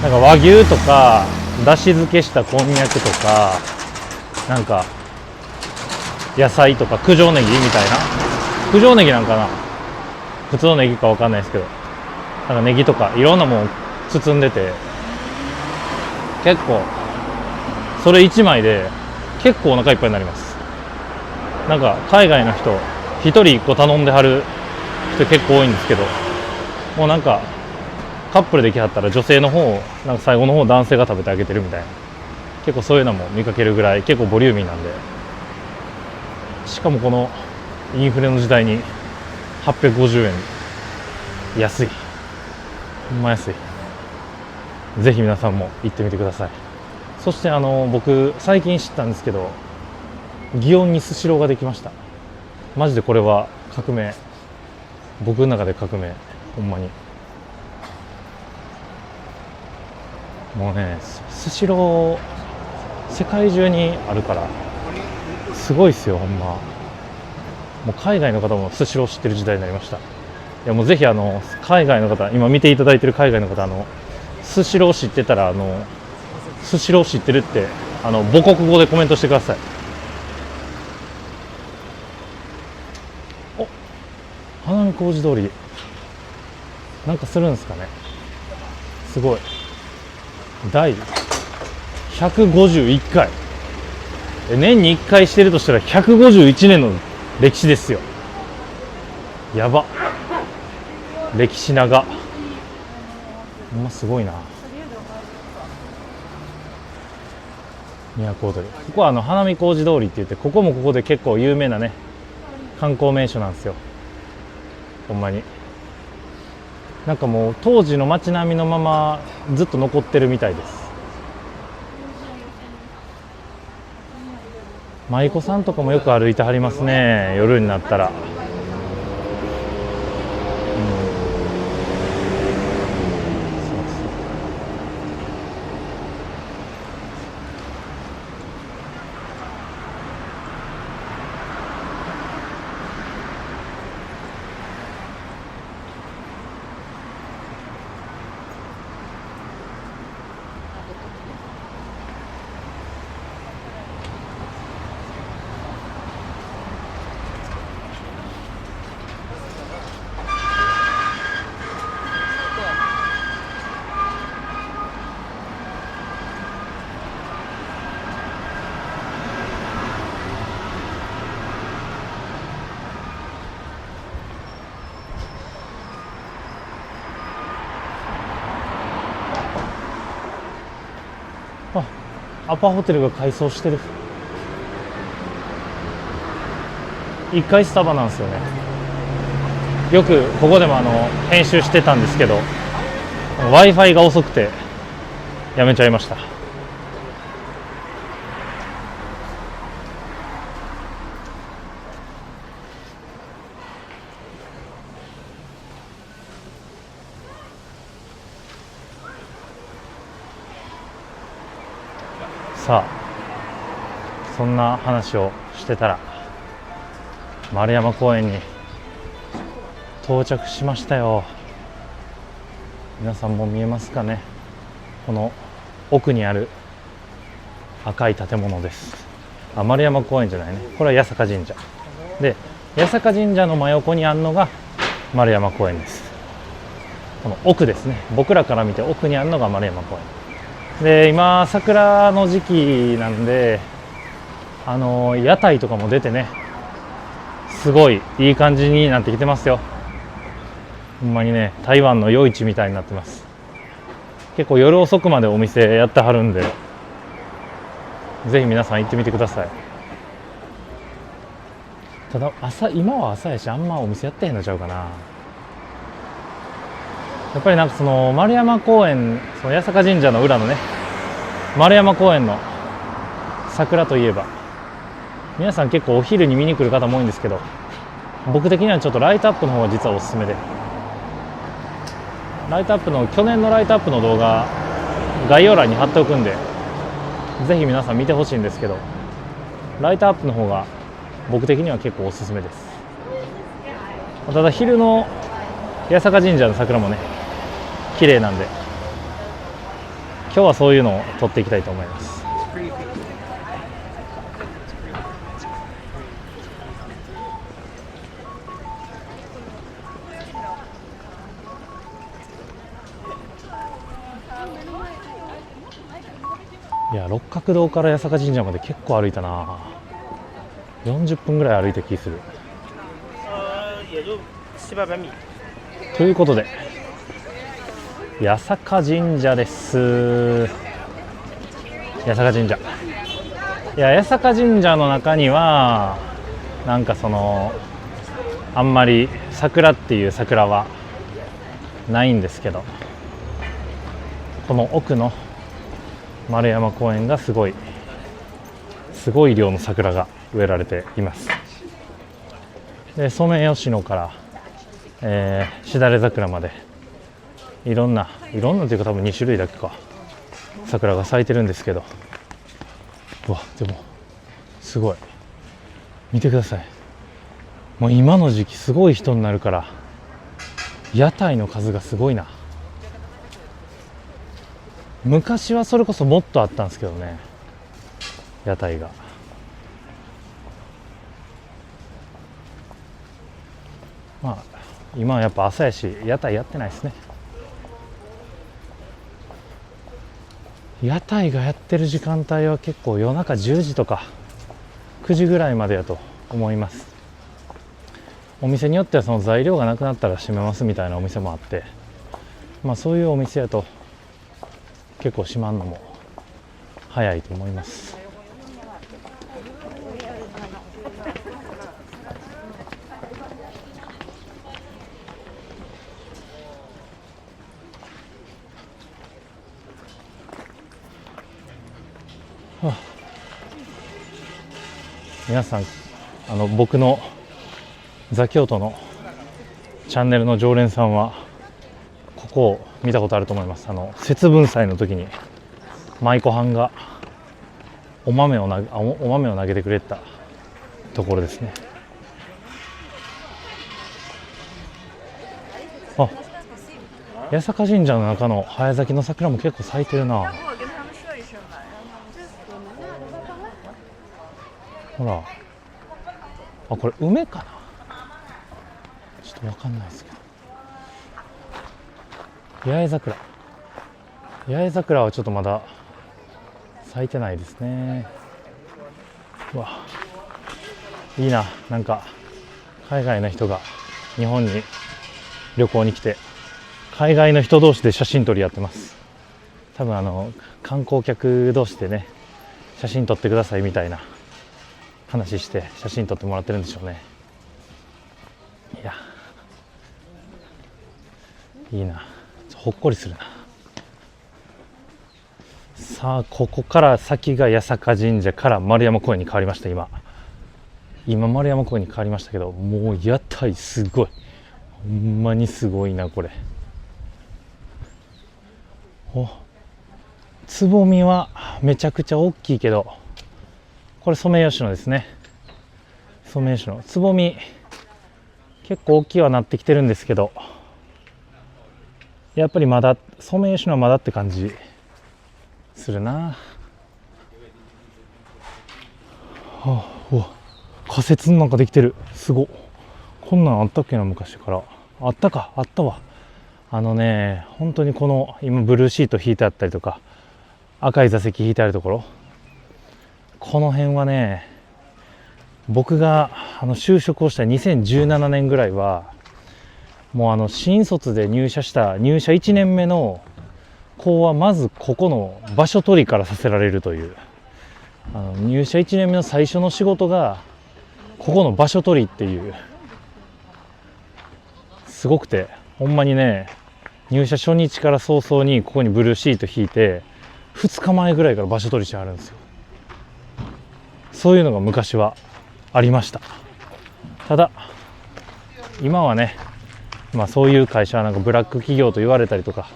なんか和牛とかだし漬けしたこんにゃくとか、なんか野菜とか九条ネギみたいな、九条ネギなんかな、普通のネギかわかんないですけど、なんかネギとかいろんなもん包んでて、結構それ1枚で結構お腹いっぱいになります。なんか海外の人1人1個頼んではる人結構多いんですけど、もうなんかカップルで来はったら女性の方をなんか最後の方男性が食べてあげてるみたいな、結構そういうのも見かけるぐらい結構ボリューミーなんで、しかもこのインフレの時代に850円、安い、ほんま安い。ぜひ皆さんも行ってみてください。そして僕最近知ったんですけど、祇園にスシローができました。マジでこれは革命、僕の中で革命、ほんまに。もうねスシロー世界中にあるからすごいっすよ、ほんま。もう海外の方もスシロー知ってる時代になりました。いやもうぜひ海外の方、今見ていただいてる海外の方、スシロー知ってたらスシロー知ってるって母国語でコメントしてください。お、花見小路通りなんかするんですかね。すごい。第151回、年に1回してるとしたら151年の歴史ですよ。やば、歴史長。ほんますごいな。都をどり、ここは花見小路通りって言って、ここもここで結構有名なね観光名所なんですよ。ほんまになんかもう当時の街並みのままずっと残ってるみたいです。舞妓さんとかもよく歩いてはりますね、夜になったら。アパホテルが改装してる。1階スタバなんですよね。よくここでも編集してたんですけど Wi-Fi が遅くてやめちゃいました。さあそんな話をしてたら丸山公園に到着しましたよ。皆さんも見えますかね。この奥にある赤い建物です。丸山公園じゃないね、これは八坂神社で、八坂神社の真横にあるのが丸山公園です。この奥ですね、僕らから見て奥にあるのが丸山公園で、今桜の時期なんで屋台とかも出てね、すごいいい感じになってきてますよ。ほんまにね、台湾の夜市みたいになってます。結構夜遅くまでお店やってはるんで、ぜひ皆さん行ってみてください。ただ今は朝やし、あんまお店やってへんのちゃうかな。やっぱりなんかその丸山公園、その八坂神社の裏のね丸山公園の桜といえば、皆さん結構お昼に見に来る方も多いんですけど、僕的にはちょっとライトアップの方が実はおすすめで、ライトアップの去年のライトアップの動画概要欄に貼っておくんで、ぜひ皆さん見てほしいんですけど、ライトアップの方が僕的には結構おすすめです。ただ昼の八坂神社の桜もね綺麗なんで、今日はそういうのを撮っていきたいと思います。いや、六角堂から八坂神社まで結構歩いたな。40分ぐらい歩いた気する。ということで八坂神社です。八坂神社、いや、八坂神社の中にはなんかあんまり桜っていう桜はないんですけど、この奥の丸山公園がすごい量の桜が植えられています。で、ソメイヨシノから、しだれ桜までいろんなというか多分2種類だけか桜が咲いてるんですけど、うわ、でもすごい、見てください。もう今の時期すごい人になるから屋台の数がすごいな。昔はそれこそもっとあったんですけどね、屋台が。まあ今はやっぱ朝やし屋台やってないですね。屋台がやってる時間帯は結構夜中10時とか9時ぐらいまでやと思います。お店によってはその材料がなくなったら閉めますみたいなお店もあって、まあそういうお店やと結構閉まるのも早いと思います。はあ、皆さん僕のザ京都のチャンネルの常連さんはここを見たことあると思います。節分祭の時に舞妓はんがお豆を投げてくれたところですね。あ、八坂神社の中の早咲きの桜も結構咲いてるな。ほら、あ、これ梅かな、ちょっとわかんないですけど、八重桜はちょっとまだ咲いてないですね。うわ、いいな。なんか海外の人が日本に旅行に来て海外の人同士で写真撮りやってます。多分観光客同士でね、写真撮ってくださいみたいな話して写真撮ってもらってるんでしょうね。いや、いいな、ほっこりするな。さあここから先が八坂神社から丸山公園に変わりました。今丸山公園に変わりましたけど、もう屋台すごい、ほんまにすごいなこれ。お、つぼみはめちゃくちゃ大きいけど、これソメイヨシノですね。ソメイヨシノつぼみ結構大きいはなってきてるんですけど、やっぱりまだソメイヨシノはまだって感じするな。はあ、うわ、仮設なんかできてる。すごっ。こんなんあったっけな、昔から。あったか、あったわ。本当にこの今ブルーシート引いてあったりとか赤い座席引いてあるところ、この辺はね、僕が就職をした2017年ぐらいはもう新卒で入社1年目の子はまずここの場所取りからさせられるという、入社1年目の最初の仕事がここの場所取りっていう、すごくて、ほんまにね、入社初日から早々にここにブルーシート引いて2日前ぐらいから場所取りしてあるんですよ。そういうのが昔はありました。ただ今はね、そういう会社はなんかブラック企業と言われたりとか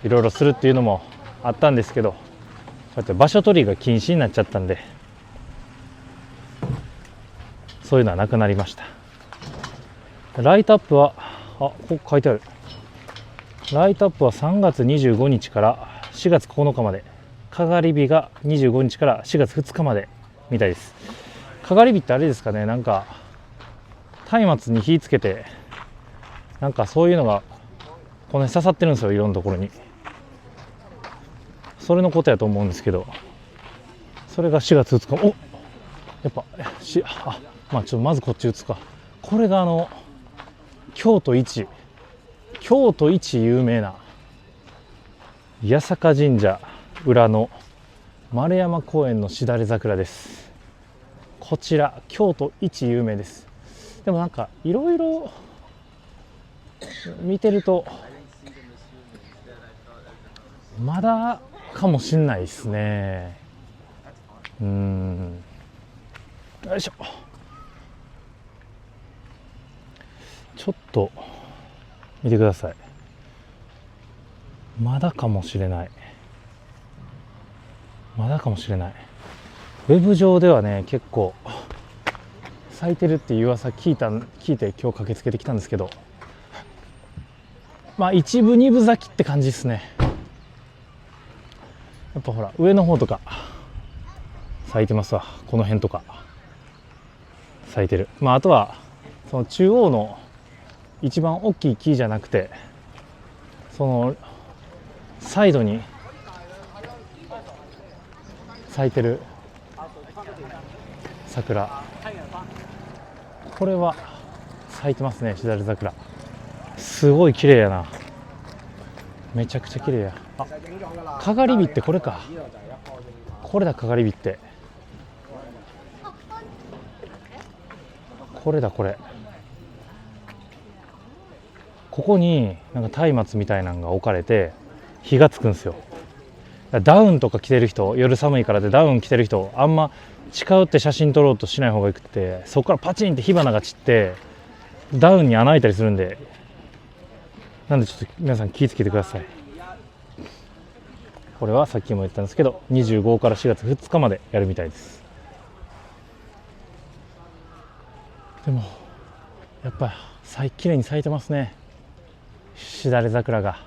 いろいろするっていうのもあったんですけど、こうやって場所取りが禁止になっちゃったんで、そういうのはなくなりました。ライトアップはここ書いてある。ライトアップは3月25日から4月9日まで、かがり火が25日から4月2日までみたいです。かがり火ってあれですかね、なんか松明に火つけて、なんかそういうのがこの辺刺さってるんですよ、いろんなところに。それのことやと思うんですけど、それが4月2日。お、やっぱちょっとまずこっち打つか。これが京都一有名な八坂神社裏の丸山公園のしだれ桜です。こちら京都一有名です。でもなんかいろいろ見てるとまだかもしんないですね。よいしょ。ちょっと見てください。まだかもしれない。ウェブ上ではね、結構咲いてるっていう噂聞いて今日駆けつけてきたんですけど、まあ一部二部咲きって感じですね。やっぱほら上の方とか咲いてますわ。この辺とか咲いてる。まああとはその中央の一番大きい木じゃなくて、そのサイドに咲いてる桜、これは咲いてますね。しだれ桜すごい綺麗やな。めちゃくちゃ綺麗や。あ、かがり火ってこれか。これだ、かがり火って。これだ、これ。ここになんか松明みたいなのが置かれて火がつくんですよ。ダウンとか着てる人、夜寒いからでダウン着てる人、あんま近寄って写真撮ろうとしない方がよくて、そこからパチンって火花が散ってダウンに穴開いたりするんで、なんでちょっと皆さん気をつけてください。これはさっきも言ったんですけど、25から4月2日までやるみたいです。でもやっぱ綺麗に咲いてますね。しだれ桜が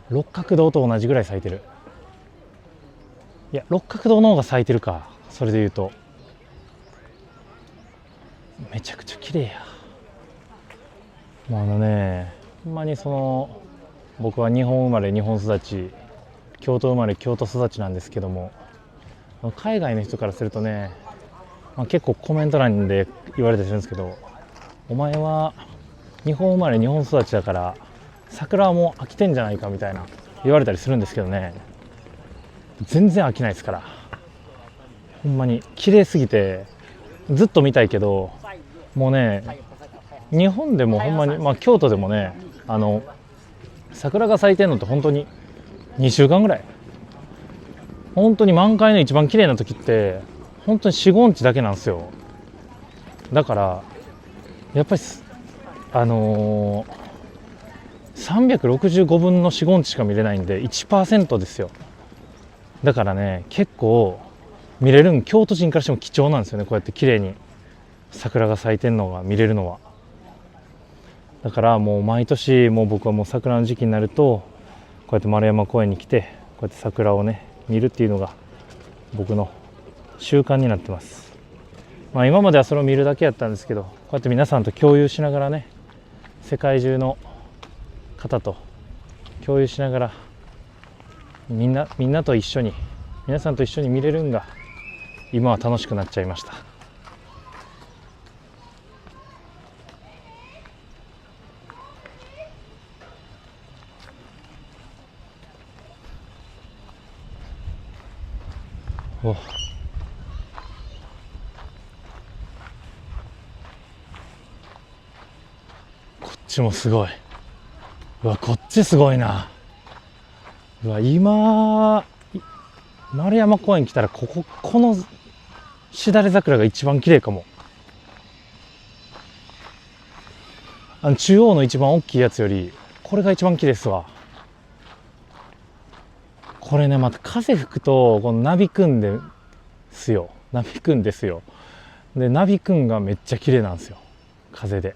六角堂と同じぐらい咲いてる。いや、六角堂の方が咲いてるか。それで言うとめちゃくちゃ綺麗や。もうほんまに僕は日本生まれ日本育ち、京都生まれ京都育ちなんですけども、海外の人からするとね、結構コメント欄で言われたりするんですけど、お前は日本生まれ日本育ちだから桜はもう飽きてんじゃないかみたいな言われたりするんですけどね、全然飽きないですから。ほんまに綺麗すぎてずっと見たいけど、もうね、日本でもほんまに、京都でもね、桜が咲いてるのって本当に2週間ぐらい。本当に満開の一番綺麗な時って本当に4、5日だけなんですよ。だからやっぱり365分の4、5日しか見れないんで 1% ですよ。だからね、結構見れる京都人からしても貴重なんですよね。こうやって綺麗に桜が咲いてるのが見れるのは。だからもう毎年、もう僕はもう桜の時期になるとこうやって丸山公園に来て、こうやって桜をね見るっていうのが僕の習慣になってます。今まではそれを見るだけやったんですけど、こうやって皆さんと共有しながらね、世界中の方と共有しながら、みんなと一緒に、皆さんと一緒に見れるんが今は楽しくなっちゃいました。お、こっちもすごい。うわ、こっちすごいな。うわ、今丸山公園来たらこのしだれ桜が一番綺麗かも。中央の一番大きいやつよりこれが一番綺麗ですわ。これね、また風吹くとこのなびくんですよ。で、なびくんがめっちゃ綺麗なんですよ、風で。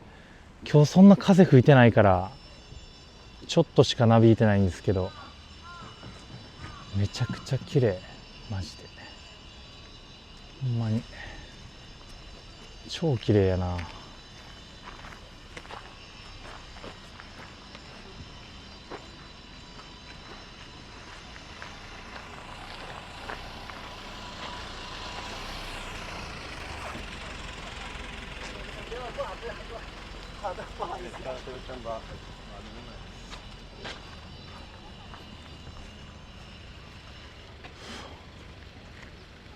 今日そんな風吹いてないからちょっとしかなびいてないんですけど、めちゃくちゃ綺麗、マジで。ほんまに超綺麗やな。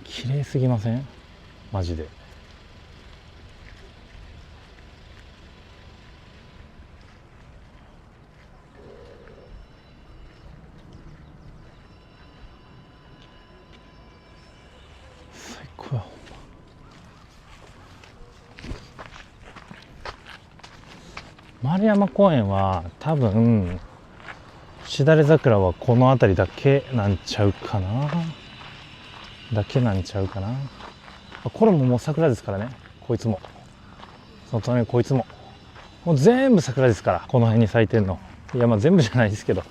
綺麗すぎません？マジで。最高や。丸山公園は多分しだれ桜はこの辺りだけなんちゃうかな。これももう桜ですからね。こいつも、その隣こいつも、もう全部桜ですから、この辺に咲いてんの。いやまあ全部じゃないですけど、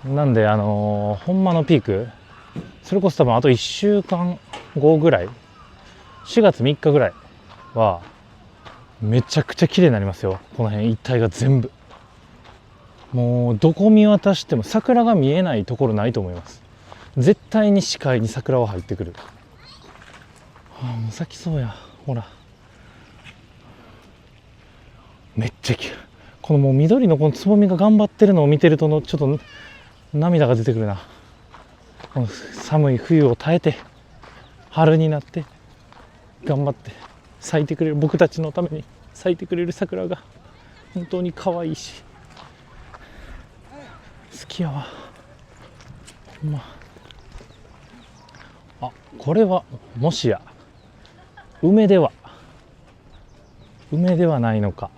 なんでほんまのピーク、それこそ多分あと1週間後ぐらい、4月3日ぐらいはめちゃくちゃ綺麗になりますよ。この辺一帯が全部、もうどこ見渡しても桜が見えないところないと思います。絶対に視界に桜は入ってくる。はあ、もう咲きそうや。ほらめっちゃ綺麗。このもう緑のこのつぼみが頑張ってるのを見てるとのちょっと涙が出てくるな。この寒い冬を耐えて春になって頑張って咲いてくれる、僕たちのために咲いてくれる桜が本当に可愛いし好きやわ。ほんま。あ、これはもしや梅ではないのか。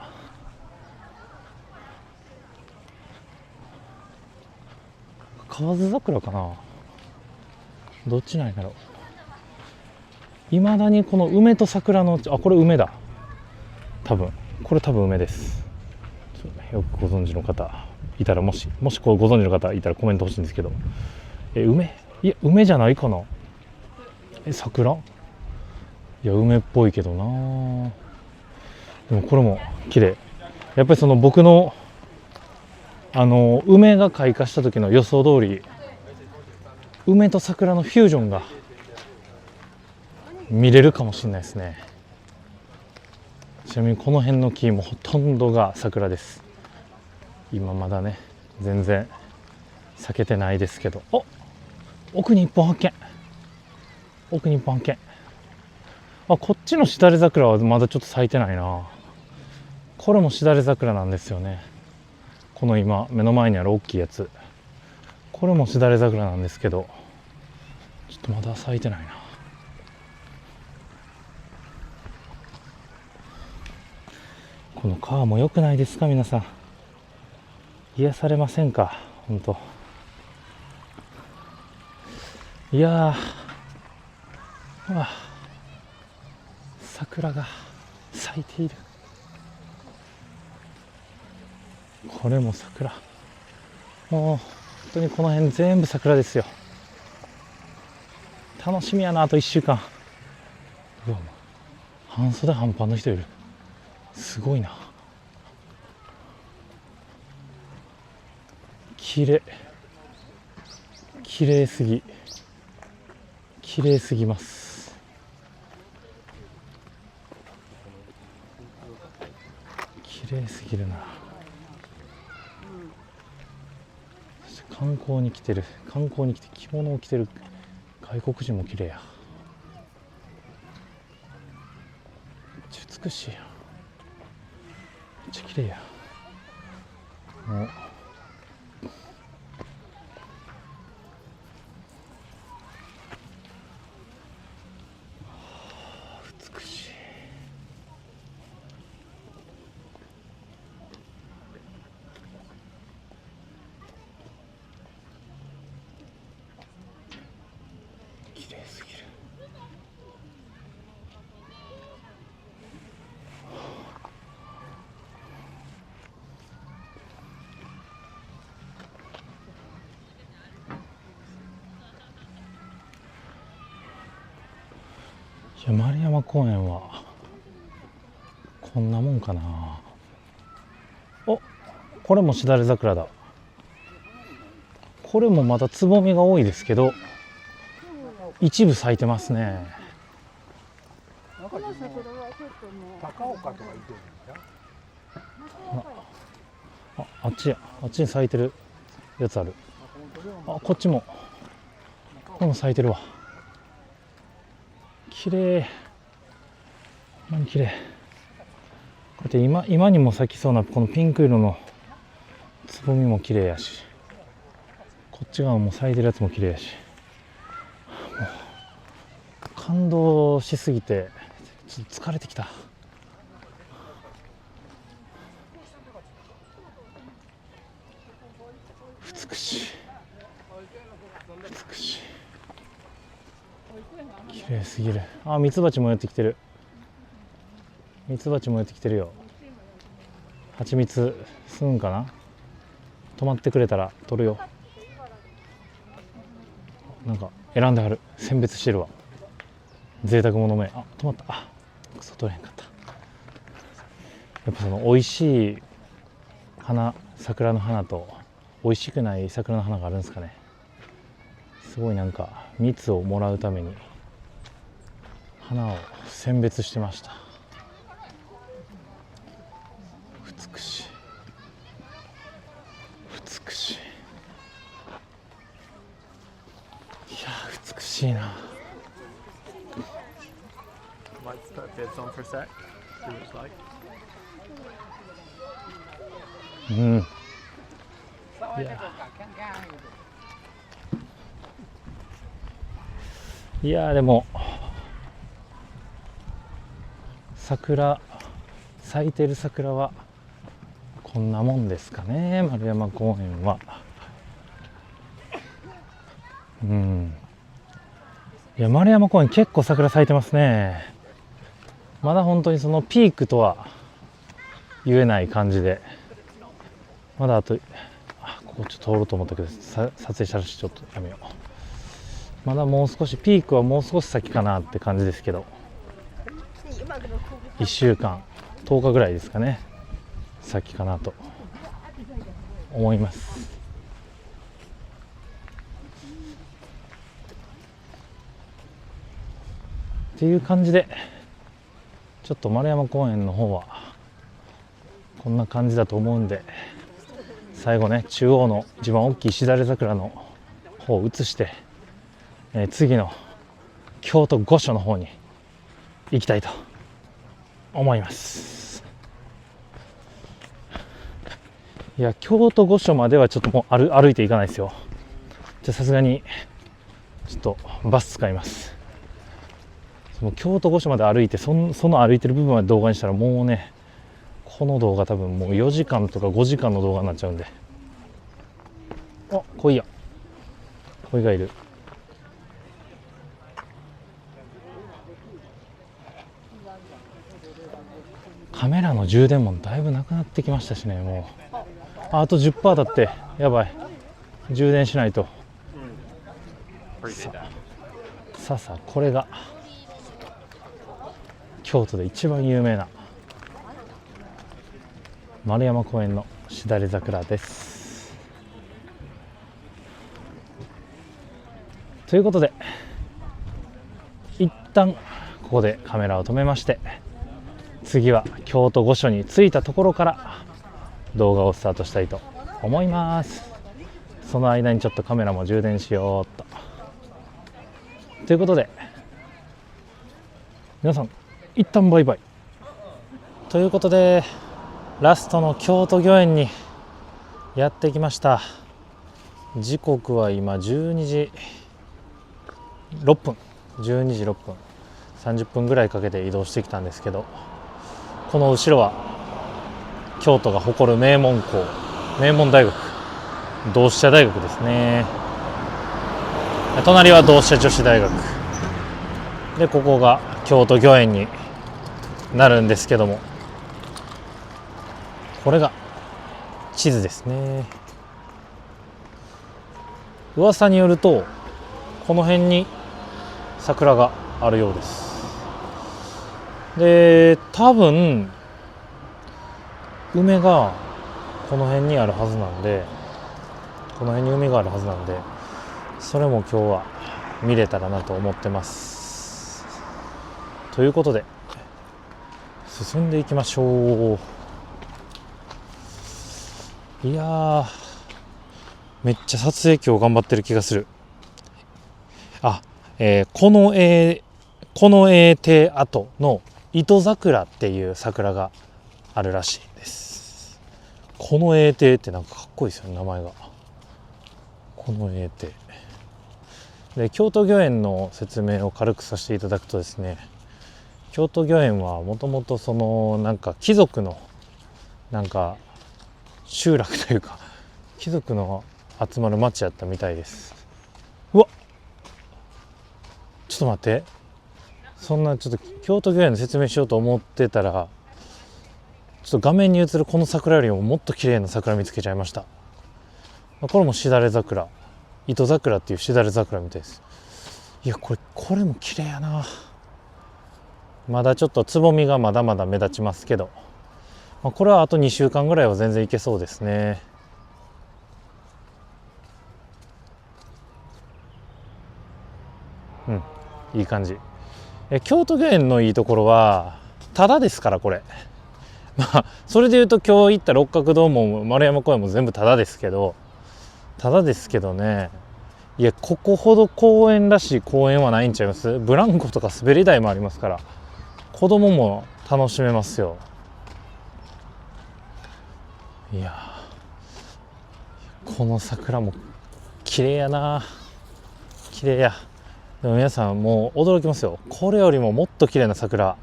河津桜かな、どっちなんやろ。いまだにこの梅と桜の、あ、これ梅だ、多分これ多分梅です。よくご存知の方いたら、もしこうご存知の方いたらコメント欲しいんですけど、梅、いや梅じゃないかな。桜、いや梅っぽいけどな。でもこれも綺麗。やっぱりその僕の梅が開花した時の予想通り、梅と桜のフュージョンが見れるかもしれないですね。ちなみにこの辺の木もほとんどが桜です。今まだね全然咲けてないですけど、お、奥に一本発見、奥に一本発見。あ、こっちのしだれ桜はまだちょっと咲いてないな。これもしだれ桜なんですよね。この今目の前にある大きいやつ、これもしだれ桜なんですけど、ちょっとまだ咲いてないな。この川も良くないですか皆さん。癒されませんか本当。いやー、うわ、桜が咲いている。これも桜、もう本当にこの辺全部桜ですよ。楽しみやな、あと1週間。うわ、半袖半パンの人いる、すごいな。綺麗、綺麗すぎ、綺麗すぎます。綺麗すぎるな。観光に来て着物を着てる外国人も綺麗や。めっちゃ美しいやん、めっちゃ綺麗や。もう美しい。綺麗すぎる。いや、丸山公園はこんなもんかな。お、これもしだれ桜だ。これもまたつぼみが多いですけど一部咲いてますね。この桜はちょっともう高岡とか言ってるんですか。あっちに咲いてるやつある。あ、こっちもこれも咲いてるわ。綺麗、ほんまに綺麗。こうやって今にも咲きそうなこのピンク色のつぼみも綺麗やし、こっち側も咲いてるやつも綺麗やし、もう感動しすぎてちょっと疲れてきた。美しい、美しい、綺麗すぎる。あ、ミツバチもやってきてる。ミツバチもやってきてるよ。蜂蜜吸うんかな。止まってくれたら取るよ。なんか選んではる。選別してるわ。贅沢者め。あ、止まった。あ、クソ取れへんかった。やっぱその美味しい花、桜の花と美味しくない桜の花があるんですかね。すごいなんか蜜をもらうために花を選別してました。美しい美しい。いや美しいな。うん。いやでも桜、咲いてる桜はこんなもんですかね、丸山公園は。うん。いや、丸山公園結構桜咲いてますね。まだ本当にそのピークとは言えない感じで、まだあと、ここちょっと通ろうと思ったけど撮影したらちょっとやめよう。まだもう少し、ピークはもう少し先かなって感じですけど、1週間10日ぐらいですかね、先かなと思います。っていう感じで、ちょっと丸山公園の方はこんな感じだと思うんで、最後ね、中央の一番大きいしだれ桜の方を移して、次の京都御所の方に行きたいと思います。いや、京都御所まではちょっともう歩いていかないですよ。じゃあさすがにちょっとバス使います。その京都御所まで歩いて、その歩いてる部分まで動画にしたら、もうね、この動画多分もう4時間とか5時間の動画になっちゃうんで。あ、鯉や、鯉がいる。カメラの充電もだいぶなくなってきましたしね。もうあと 10% だって、やばい。充電しないと。さあこれが京都で一番有名な丸山公園のしだれ桜です。ということで、一旦ここでカメラを止めまして、次は京都御所に着いたところから動画をスタートしたいと思います。その間にちょっとカメラも充電しようっと。ということで、皆さん一旦バイバイ。ということで、ラストの京都御苑にやってきました。時刻は今12時6分12時6分、30分ぐらいかけて移動してきたんですけど、この後ろは京都が誇る名門校、名門大学、同志社大学ですね。隣は同志社女子大学で、ここが京都御苑になるんですけども、これが地図ですね。噂によるとこの辺に桜があるようです。で、多分梅がこの辺にあるはずなんで、この辺に梅があるはずなんで、それも今日は見れたらなと思ってます。ということで進んでいきましょう。いやー、めっちゃ撮影今日頑張ってる気がする。あ、この絵手跡の糸桜っていう桜があるらしいです。この絵手ってなんかかっこいいですよね、名前が。この絵手で、京都御苑の説明を軽くさせていただくとですね、京都御苑はもともとそのなんか貴族のなんか集落というか、貴族の集まる町やったみたいです。うわっ、ちょっと待って、そんなちょっと京都御苑の説明しようと思ってたらちょっと画面に映るこの桜よりももっと綺麗な桜見つけちゃいました。これもしだれ桜、糸桜っていうしだれ桜みたいです。いやこれも綺麗やな。まだちょっとつぼみがまだまだ目立ちますけど、これはあと2週間ぐらいは全然いけそうですね。うん、いい感じ。京都御苑のいいところはタダですからこれ。それでいうと今日行った六角堂も丸山公園も全部タダですけどね。いやここほど公園らしい公園はないんちゃいます？ブランコとか滑り台もありますから子供も楽しめますよ。いやこの桜も綺麗やな。綺麗や。でも皆さんもう驚きますよ。これよりももっと綺麗な桜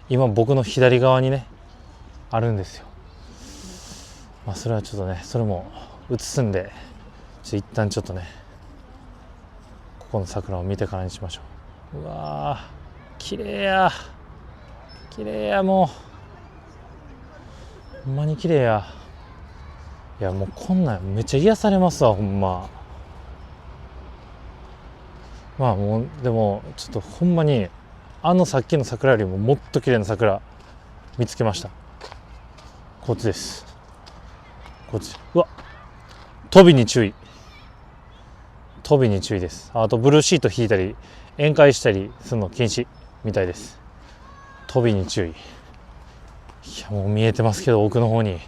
今僕の左側にねあるんですよ。それはちょっとねそれも映すんで一旦ちょっとねここの桜を見てからにしましょう。うわー綺麗や綺麗や。もうほんまに綺麗や。いやもうこんなんめっちゃ癒されますわほんま。もうでもちょっとほんまにさっきの桜よりももっと綺麗な桜見つけました。こっちです。こっち。うわ飛びに注意。飛びに注意です。あとブルーシート引いたり宴会したりするの禁止みたいです。飛びに注意。いやもう見えてますけど奥の方に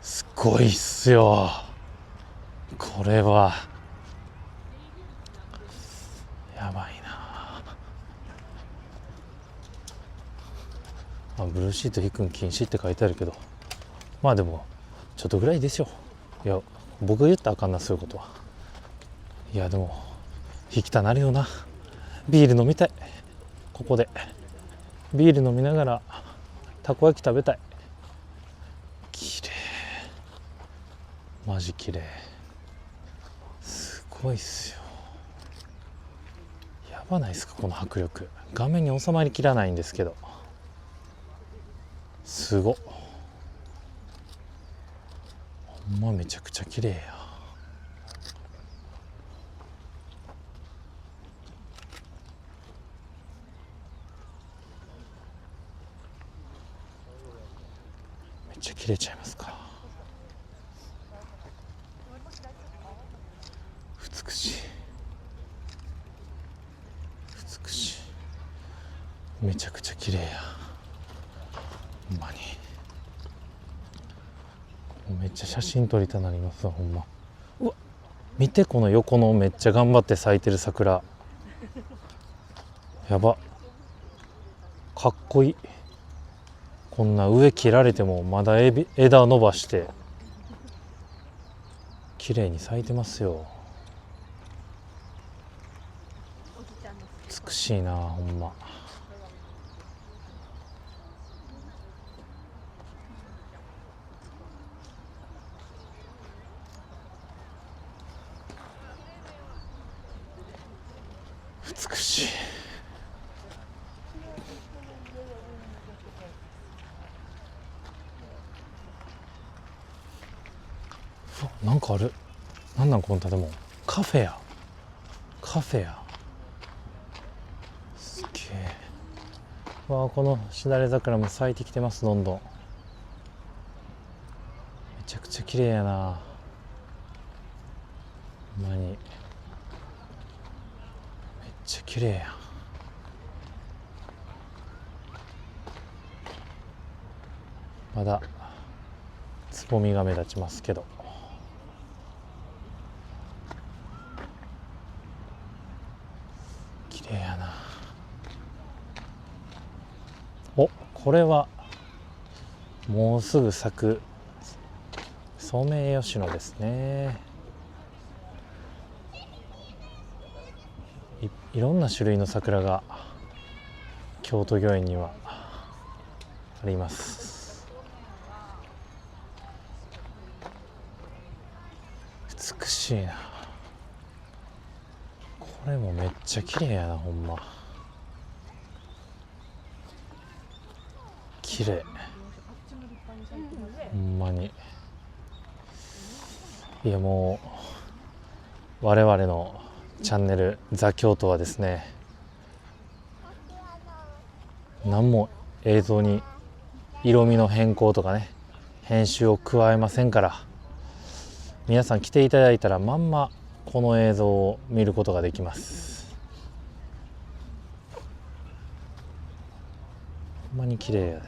すごいっすよこれは。やばいな。ブルーシート引くん禁止って書いてあるけどでもちょっとぐらいですよ。いや僕が言ったらあかんなそういうことは。いやでも引きたなるよな。ビール飲みたい。ここでビール飲みながらたこ焼き食べたい。綺麗マジ綺麗。すごいっすよ。やばないですかこの迫力。画面に収まりきらないんですけどすごっ。ほんまめちゃくちゃ綺麗や。めっちゃ切れちゃいますか。美しい美しい。めちゃくちゃ綺麗やほんまに。めっちゃ写真撮りたなりますわほんま。うわ見てこの横のめっちゃ頑張って咲いてる桜やばかっこいい。こんな上切られてもまだ枝伸ばして綺麗に咲いてますよ。美しいなほんま。美しい。なんかある。なんこの建物。カフェやすげえ。このしだれ桜も咲いてきてます。どんどんめちゃくちゃ綺麗やなほんまに。めっちゃ綺麗やん。まだつぼみが目立ちますけど綺麗やな。これはもうすぐ咲くソメイヨシノですね。いろんな種類の桜が京都御苑にはあります。美しいな。これもめっちゃ綺麗やなほんま。綺麗ほんまに。いやもう我々のチャンネルザ京都はですね、何も映像に色味の変更とかね、編集を加えませんから、皆さん来ていただいたらまんまこの映像を見ることができます。ほんまに綺麗やね。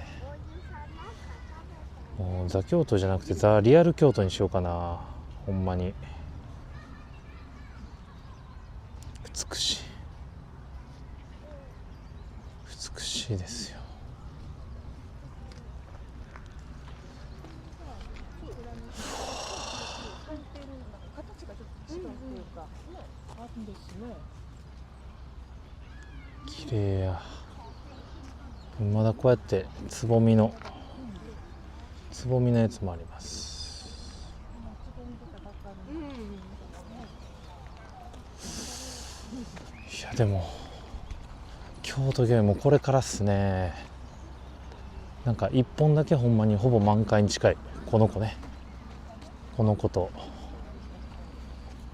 もうザ京都じゃなくてザリアル京都にしようかな。ほんまに美しい、美しいですよ。綺麗や。まだこうやってつぼみのやつもあります。いやでも京都御苑もこれからっすね。なんか一本だけほんまにほぼ満開に近いこの子ね、この子と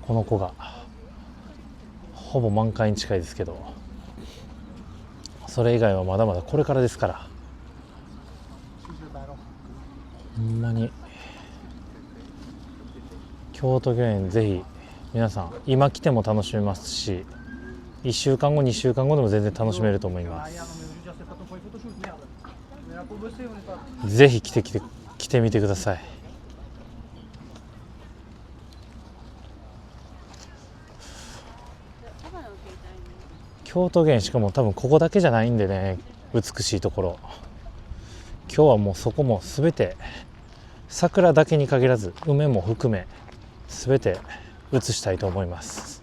この子がほぼ満開に近いですけど、それ以外はまだまだこれからですから、ほんまに京都御苑ぜひ皆さん今来ても楽しめますし、1週間後2週間後でも全然楽しめると思います。ぜひ来てみてください。京都御苑しかも多分ここだけじゃないんでね、美しいところ。今日はもうそこも全て桜だけに限らず梅も含め全て映したいと思います。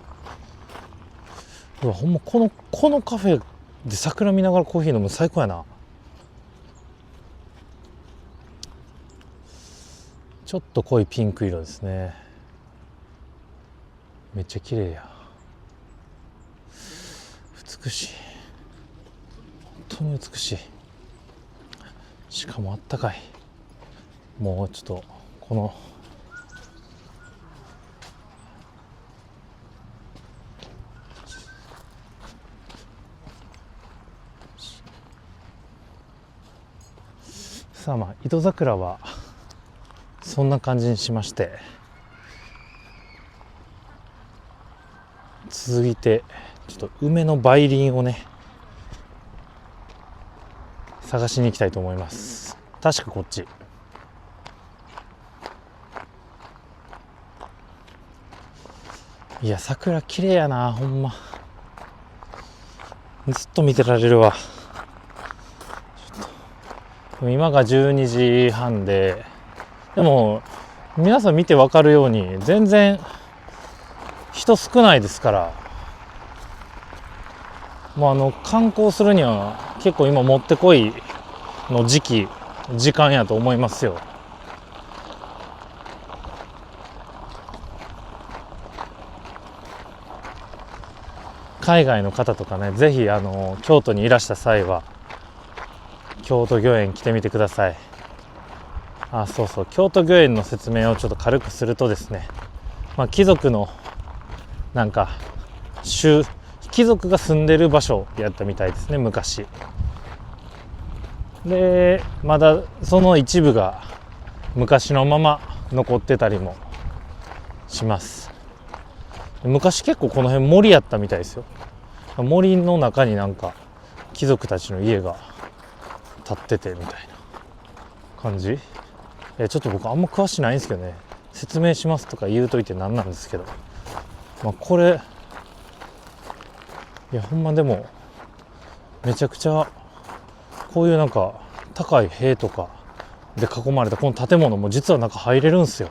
うわほんまこのカフェで桜見ながらコーヒー飲む最高やな。ちょっと濃いピンク色ですね。めっちゃ綺麗や。美しい、本当に美しい。しかもあったかい。もうちょっとこのさあまあ糸桜はそんな感じにしまして、続いてちょっと梅の梅林をね探しに行きたいと思います。確かこっち。いや桜綺麗やな、ほんまずっと見てられるわ。今が12時半で、でも皆さん見て分かるように全然人少ないですから、もう観光するには結構今もってこいの時間やと思いますよ。海外の方とかね、ぜひ京都にいらした際は京都御苑来てみてください。そうそう、京都御苑の説明をちょっと軽くするとですね、貴族のなんか貴族が住んでる場所やったみたいですね、昔で。まだその一部が昔のまま残ってたりもします。昔結構この辺森やったみたいですよ。森の中になんか貴族たちの家が建っててみたいな感じ。ちょっと僕あんま詳しないんですけどね、説明しますとか言うといてなんなんですけど、これいやほんまでもめちゃくちゃこういうなんか高い塀とかで囲まれたこの建物も実は中入れるんですよ。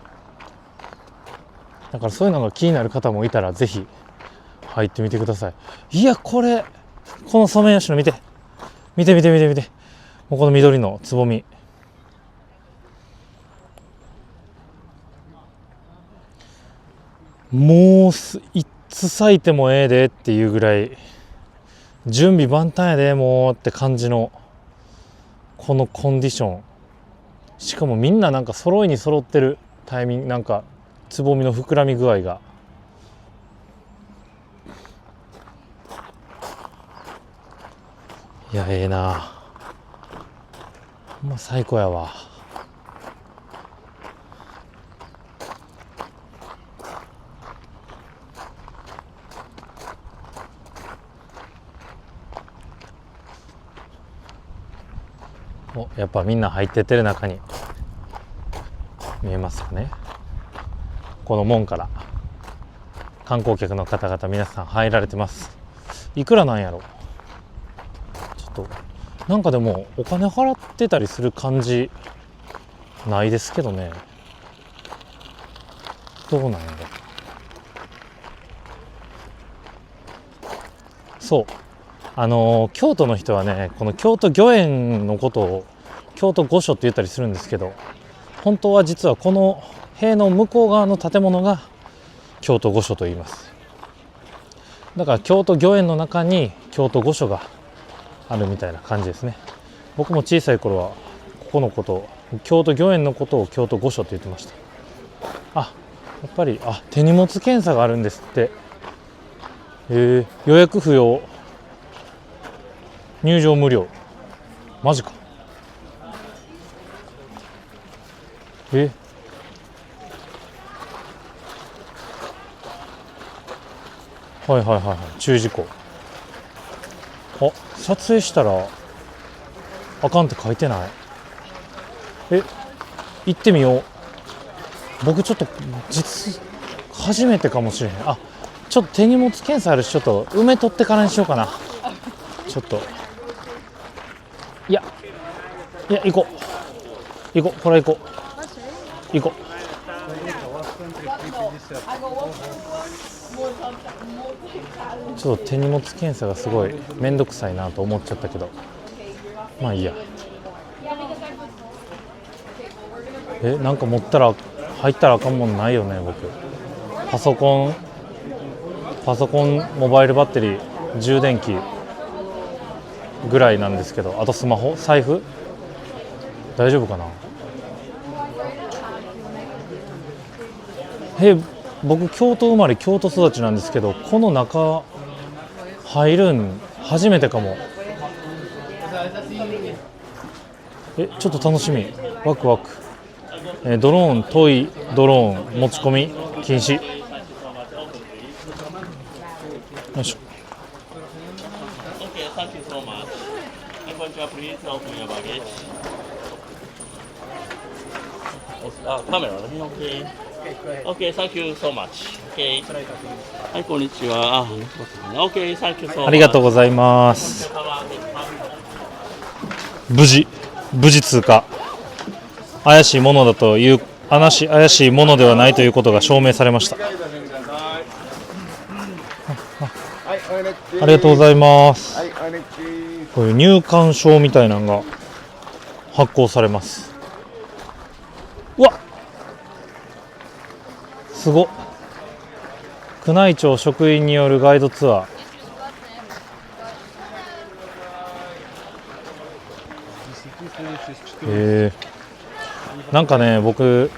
だからそういうのが気になる方もいたらぜひ入ってみてください。いやこのソメイヨシノ見てもうこの緑のつぼみ、もういつ咲いてもええでっていうぐらい準備万端やでもうって感じのこのコンディション。しかもみんななんか揃いに揃ってるタイミング、なんかつぼみの膨らみ具合が。いやええな、ほんま最高やわ。お、やっぱみんな入ってってる中に見えますかね。この門から観光客の方々皆さん入られてます。いくらなんやろ。ちょっとなんかでもお金払ってたりする感じないですけどね。どうなんやろ。そう京都の人はね、この京都御苑のことを京都御所って言ったりするんですけど、本当は実はこの塀の向こう側の建物が京都御所と言います。だから京都御苑の中に京都御所があるみたいな感じですね。僕も小さい頃はここのことを、京都御苑のことを京都御所って言ってました。あ、やっぱり手荷物検査があるんですって。予約不要、入場無料。マジか。はいはいはいはい、注意事項。撮影したらあかんって書いてない。行ってみよう。僕ちょっと初めてかもしれへん。ちょっと手荷物検査あるし、ちょっと梅取ってからにしようかな。ちょっといや行こうこれ行こう。ちょっと手荷物検査がすごいめんどくさいなと思っちゃったけど、まあいいや。なんか持ったら入ったらあかんもんないよね。僕パソコン、モバイルバッテリー、充電器ぐらいなんですけど、あとスマホ、財布大丈夫かな。僕京都生まれ京都育ちなんですけど、この中入るん初めてかも。ちょっと楽しみ、ワクワク。ドローン、遠いドローン持ち込み禁止。よいしょ。カメラね。OK, thank you so much. OK. はい、こんにちは。OK, thank you so much. ありがとうございます。無事通過。怪しいものだという怪しいものではないということが証明されました。ありがとうございます。こういう入館証みたいなのが発行されます。うわ、すごっ。宮内庁職員によるガイドツアー。なんかね、僕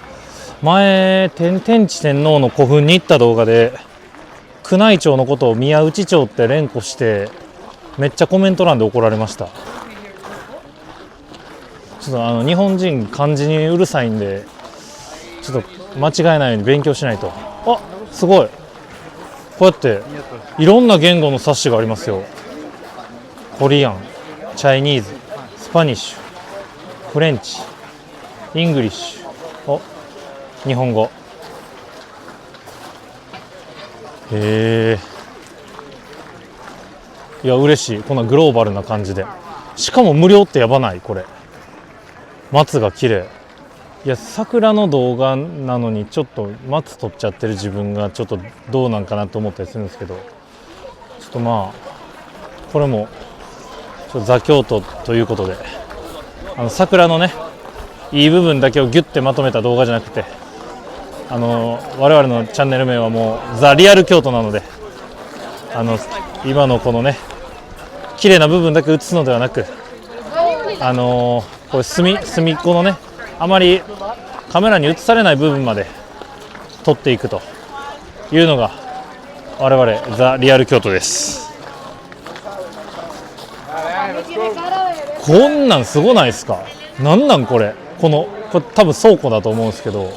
前天智天皇の古墳に行った動画で宮内庁のことを宮内庁って連呼してめっちゃコメント欄で怒られました。ちょっと日本人漢字にうるさいんで、ちょっと間違えないように勉強しないと。すごい、こうやっていろんな言語の冊子がありますよ。コリアン、チャイニーズ、スパニッシュ、フレンチ、イングリッシュ、日本語。いや嬉しい、こんなグローバルな感じで。しかも無料ってやばない？これ松が綺麗。いや、桜の動画なのにちょっと松取っちゃってる自分がちょっとどうなんかなと思ったりするんですけど、ちょっとまあこれもちょっとザ京都ということで、桜のねいい部分だけをギュッてまとめた動画じゃなくて、我々のチャンネル名はもうザ・リアル京都なので、今のこのね綺麗な部分だけ映すのではなく、これ隅っこのねあまりカメラに映されない部分まで撮っていくというのが我々ザ・リアル京都です。こんなんすごないですか。なんなんこれ。これ多分倉庫だと思うんですけど、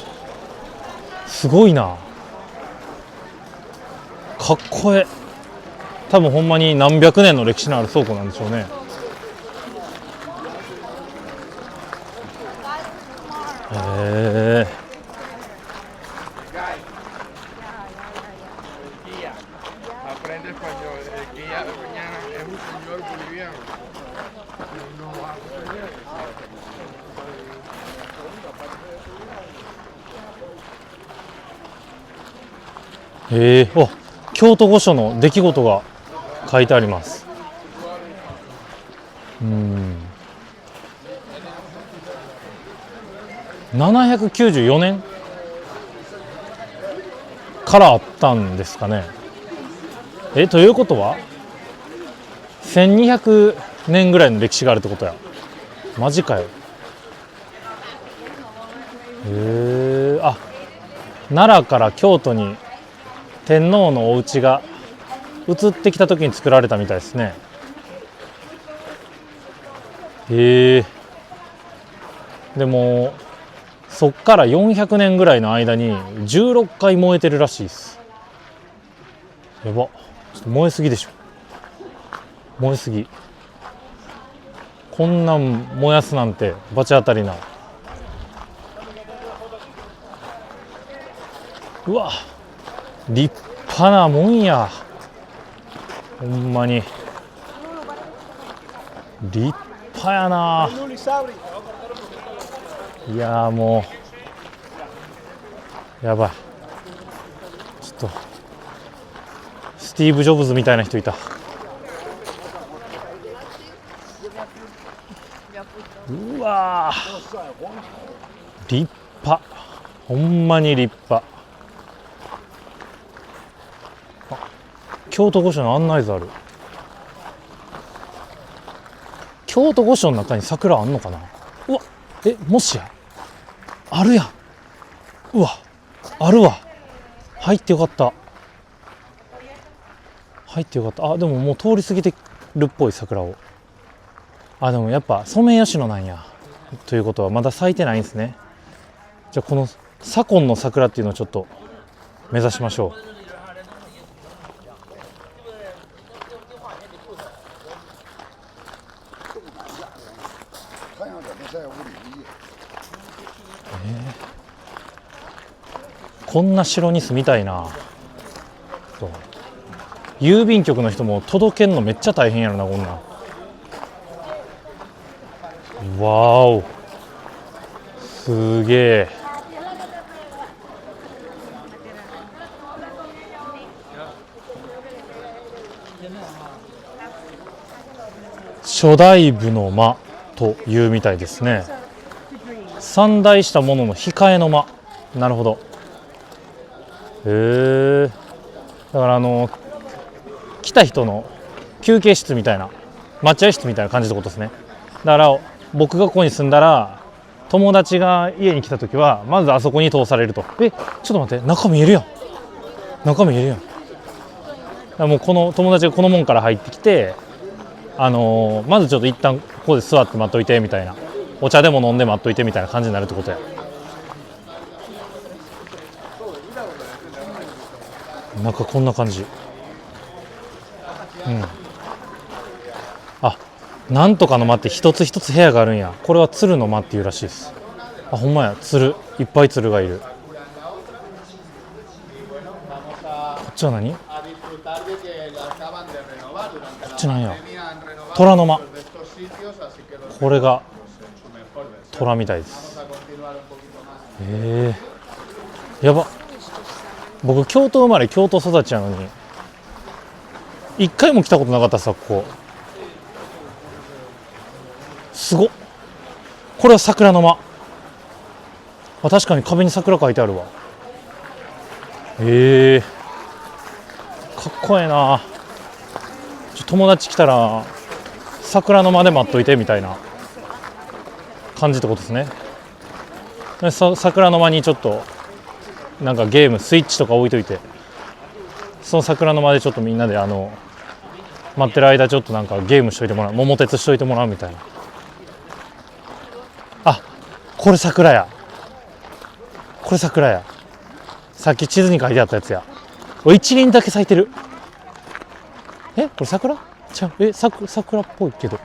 すごいな。かっこええ。多分ほんまに何百年の歴史のある倉庫なんでしょうね。へえ。京都御所の出来事が書いてあります。794年からあったんですかね。ということは1200年ぐらいの歴史があるってことや。マジかよ。奈良から京都に天皇のお家が移ってきた時に作られたみたいですね。でもそっから400年ぐらいの間に16回燃えてるらしいです。やば、ちょっと燃えすぎでしょ。燃えすぎ。こんなん燃やすなんて罰当たりな。うわ、立派なもんや。ほんまに立派やな。いやもうやばい。ちょっとスティーブ・ジョブズみたいな人いた。うわ立派、ほんまに立派。京都御所の案内図ある。京都御所の中に桜あんのかな。うわ、もしやあるやん。うわ、あるわ。入ってよかった。入ってよかった。でももう通り過ぎてるっぽい桜を。でもやっぱソメイヨシノなんや。ということはまだ咲いてないんですね。じゃあこの左近の桜っていうのをちょっと目指しましょう。こんな城に住みたいな。郵便局の人も届けんのめっちゃ大変やろな、こんなん。わーお、すげえ。初代部の間というみたいですね。参内したものの控えの間。なるほど。だから来た人の休憩室みたいな、待合室みたいな感じってことですね。だから僕がここに住んだら友達が家に来た時はまずあそこに通されると。ちょっと待って、中見えるやん。中見えるやん。だからもうこの友達がこの門から入ってきて、まずちょっと一旦ここで座って待っといてみたいな、お茶でも飲んで待っといてみたいな感じになるってことや。なんかこんな感じ。なんとかの間って一つ一つ部屋があるんや。これは鶴の間っていうらしいです。ほんまや、鶴いっぱい鶴がいる。こっちは何？こっちなんや。虎の間。これが虎みたいです。やば。僕京都生まれ京都育ちやのに一回も来たことなかったさ。ここすごっ。これは桜の間。確かに壁に桜書いてあるわ。かっこええな。友達来たら桜の間で待っといてみたいな感じってことですね。桜の間にちょっとなんかゲームスイッチとか置いといて、その桜の間でちょっとみんなで待ってる間ちょっとなんかゲームしといてもらう、桃鉄しといてもらうみたいな。あ、これ桜や、これ桜や、さっき地図に書いてあったやつや。一輪だけ咲いてる。これ桜ちゃう、桜っぽいけど、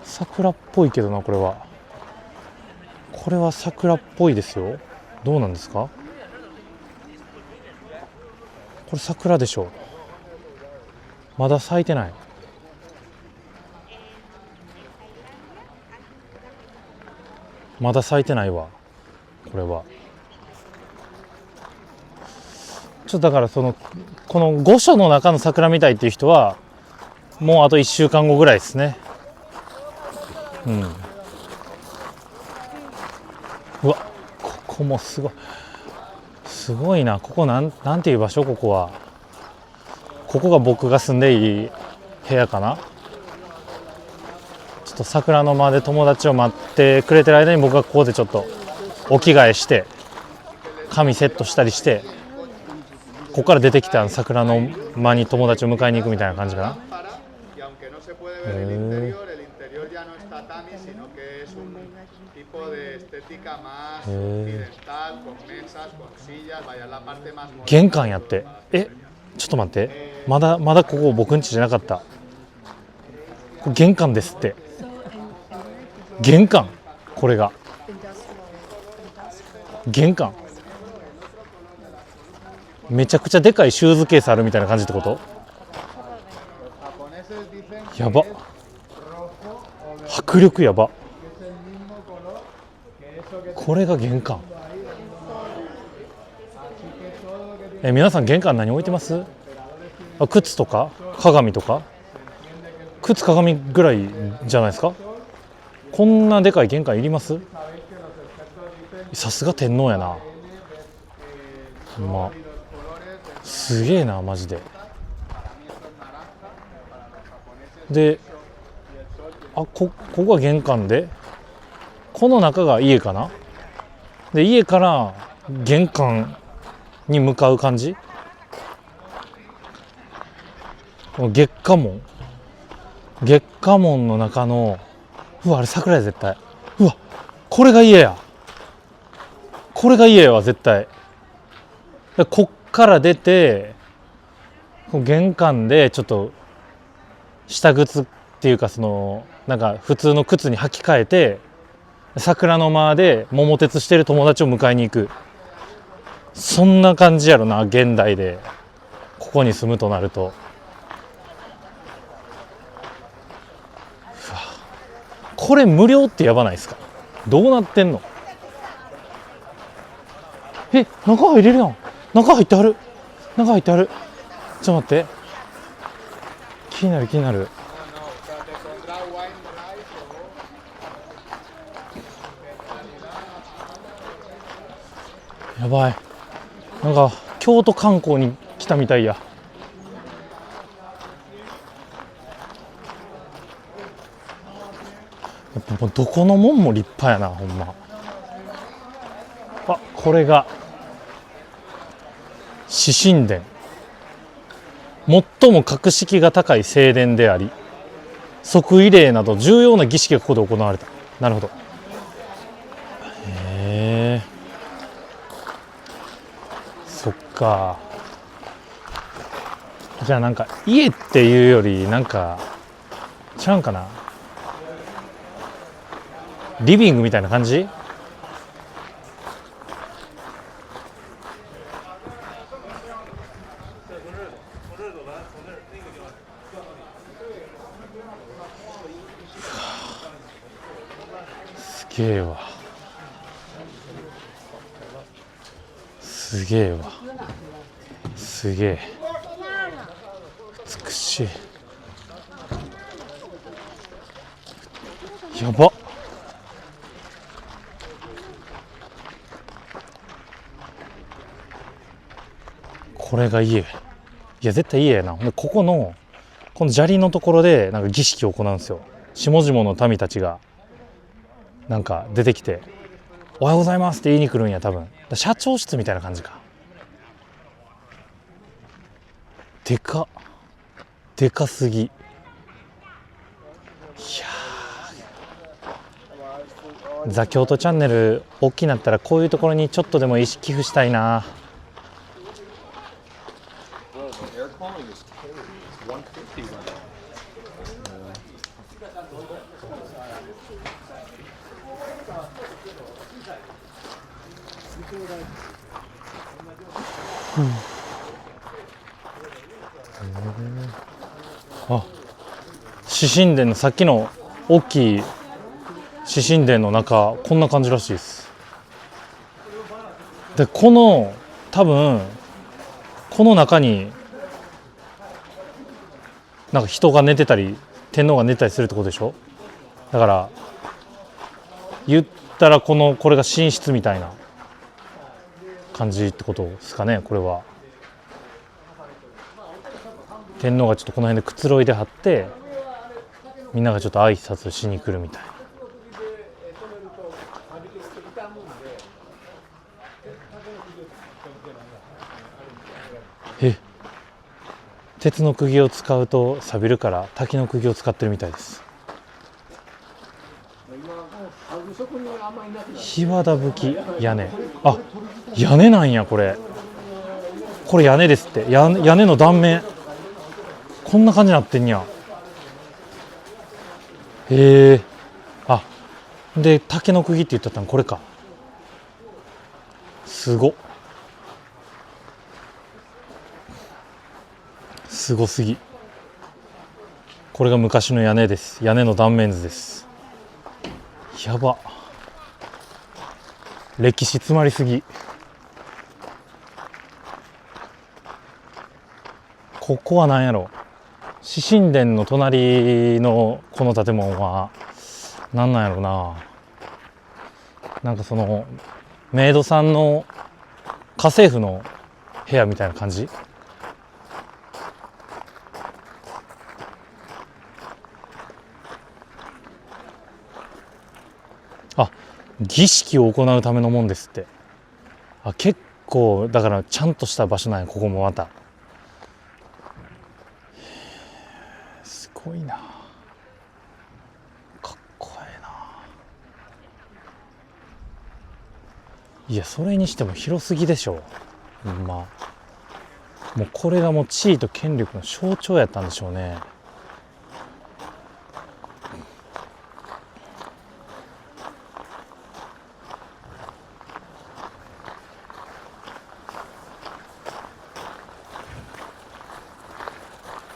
桜っぽいけどな、これは桜っぽいですよ。どうなんですか、これ桜でしょ。まだ咲いてない。まだ咲いてないわ、これは。ちょっとだからこの御所の中の桜見たいっていう人はもうあと1週間後ぐらいですね。うわ、ここもすごいな。ここなんていう場所、ここは。ここが僕が住んでいい部屋かな。ちょっと桜の間で友達を待ってくれてる間に僕はここでちょっとお着替えして髪セットしたりして、ここから出てきた桜の間に友達を迎えに行くみたいな感じかな。玄関やって。ちょっと待って、まだここ僕ん家じゃなかった。これ玄関ですって。玄関、これが玄関。めちゃくちゃでかいシューズケースあるみたいな感じってこと？やば、迫力やば。これが玄関。皆さん玄関何置いてます？靴とか鏡とか。靴鏡ぐらいじゃないですか。こんなでかい玄関いります？さすが天皇やな。すげえなマジで。で、ここが玄関で、この中が家かな。で、家から玄関に向かう感じ。月下門の中の、うわ、あれ桜や絶対。うわ、これが家やわ絶対。こっから出て玄関でちょっと下靴っていうかなんか普通の靴に履き替えて、桜の間で桃鉄してる友達を迎えに行く。そんな感じやろな、現代でここに住むとなると。これ無料ってやばないですか？どうなってんの？中入れるやん。中入ってある。ちょっと待って、気になる。やばい、なんか京都観光に来たみたいや。やっぱもうどこの門も立派やな、ほんま。これが至神殿、最も格式が高い正殿であり、即位礼など重要な儀式がここで行われた。なるほど。そっか。じゃあなんか家っていうよりなんかちゃうんかな、リビングみたいな感じ。すげえわ、すげえ美しい。やばっ。これが家。いや絶対家やな。この砂利のところでなんか儀式を行うんですよ。下々の民たちがなんか出てきて、おはようございますって言いに来るんや多分。社長室みたいな感じか。でかすぎ。いやー、ザ・京都チャンネル大きくなったらこういうところにちょっとでも意識寄付したいな。あ、獅神殿のさっきの大きい獅神殿の中こんな感じらしいです。でこの多分この中になんか人が寝てたり天皇が寝てたりするってことでしょ。だから言ったらこれが寝室みたいな感じってことですかね。これは天皇がちょっとこの辺でくつろいではってみんながちょっと挨拶しに来るみたいな。鉄の釘を使うと錆びるから滝の釘を使ってるみたいです。檜皮葺屋根。あ、屋根なんやこれ。これ屋根ですって。屋根の断面こんな感じになってんや。あ、で竹の釘って言ってたのこれか。すごすぎ。これが昔の屋根です。屋根の断面図です。やば、歴史詰まりすぎ。ここは何やろ。獅神殿の隣のこの建物は何なんやろな。なんかそのメイドさんの家政婦の部屋みたいな感じ。あ、儀式を行うためのもんですって。あ、結構だからちゃんとした場所なんや。ここもまたすごいな。かっこええな。いやそれにしても広すぎでしょ。まあもうこれがもう地位と権力の象徴やったんでしょうね。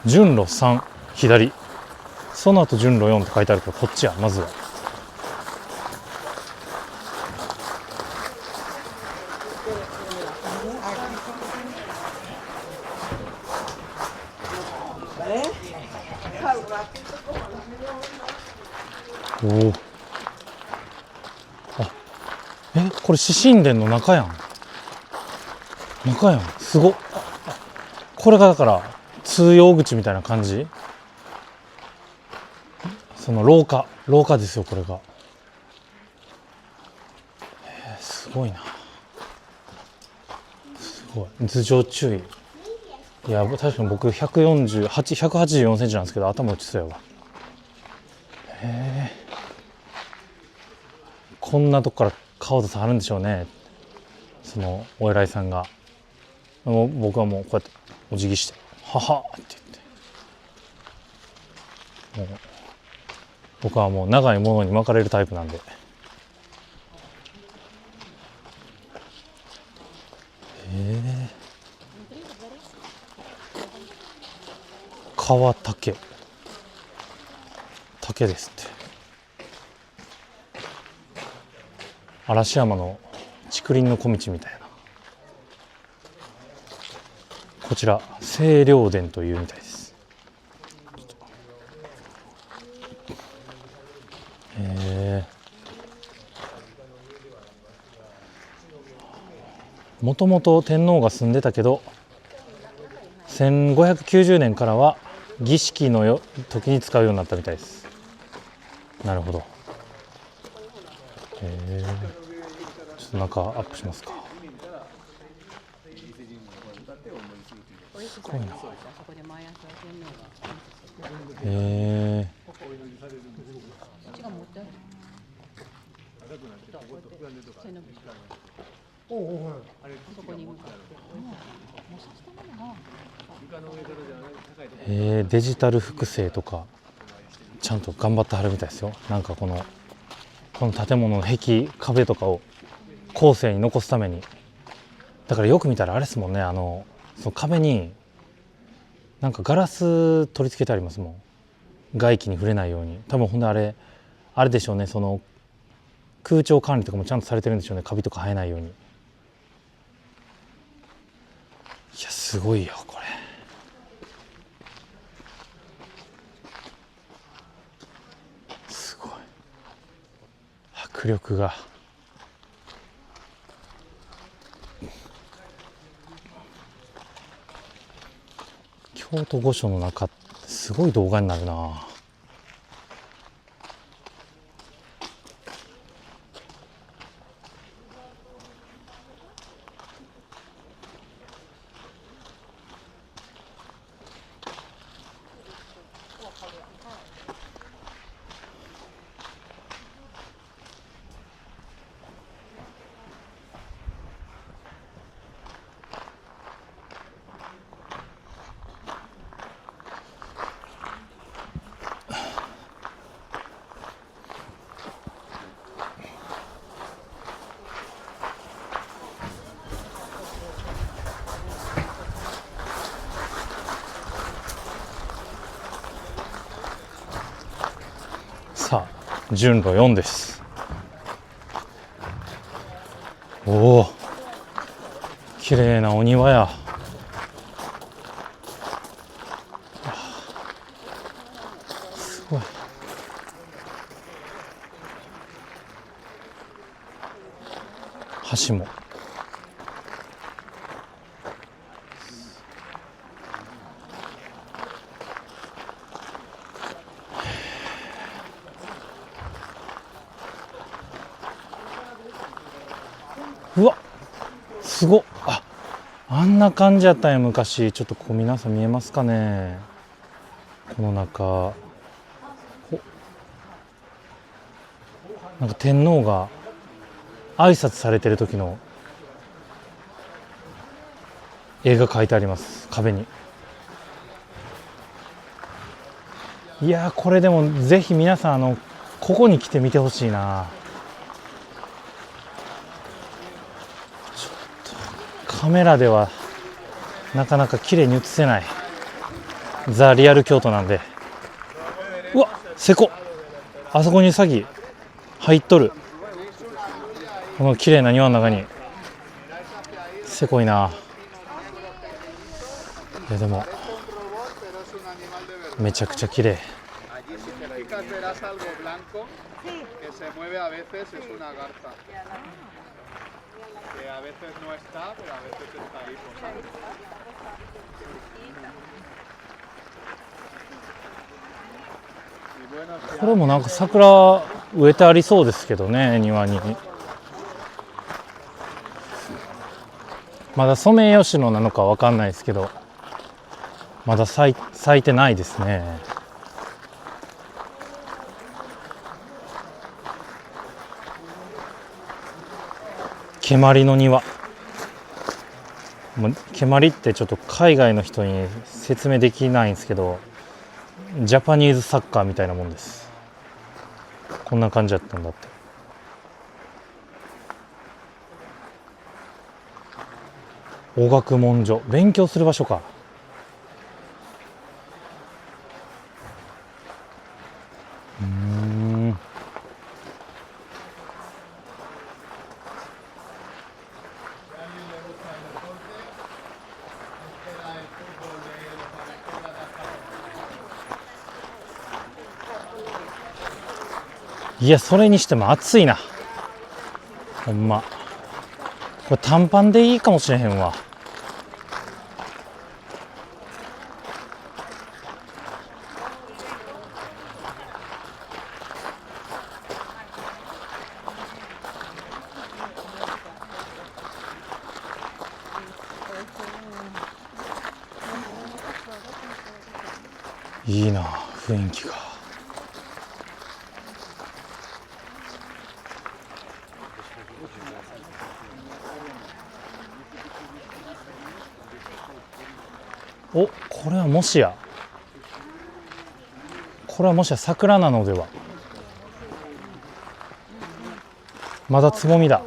順路3左、その後順路4って書いてあるけどこっちや。まずはおお、あ、これ獅神殿の中やん。すごっ。これがだから通用口みたいな感じ。その廊下ですよこれが。すごいな。すごい頭上注意。いや確かに僕184センチなんですけど頭打ちそうやわ。こんなとこから顔出さはるんでしょうね、そのお偉いさんが。僕はもうこうやってお辞儀して「はは」って言って、もう僕はもう長いものに巻かれるタイプなんで。川竹ですって。嵐山の竹林の小道みたいな。こちら清涼殿というみたいです。もともと天皇が住んでたけど1590年からは儀式の時に使うようになったみたいです。なるほど。と中アップしますか。すごいな。デジタル複製とかちゃんと頑張ってはるみたいですよ。なんかこの建物の壁とかを後世に残すために。だからよく見たらあれですもんね、その壁になんかガラス取り付けてありますもん、外気に触れないように。多分ほんであれでしょうね、その空調管理とかもちゃんとされてるんでしょうね、カビとか生えないように。いやすごいよこれ。すごい迫力が。京都御所の中すごい動画になるな。さあ順路4です。おお綺麗なお庭や。すごい。橋もうわすごっ。あんな感じやったんや昔。ちょっとここ皆さん見えますかね、この中。なんか天皇が挨拶されてる時の絵が描いてあります、壁に。いやーこれでもぜひ皆さんここに来て見てほしいな。ちょっとカメラではなかなか綺麗に映せないザ・リアル京都なんで。うわせこ、あそこにウサギ入っとる。この綺麗な庭の中に。せこいな。でもめちゃくちゃ綺麗。これもなんか桜植えてありそうですけどね、庭に。まだソメイヨシノなのかわかんないですけど、まだ咲いてないですね。蹴鞠の庭。蹴鞠ってちょっと海外の人に説明できないんですけど、ジャパニーズサッカーみたいなもんです。こんな感じだったんだって。お学問所、勉強する場所か。いやそれにしても暑いな、ほんま。これ短パンでいいかもしれへんわ。いいな雰囲気が。お、これはもしや桜なのでは。まだつぼみだ。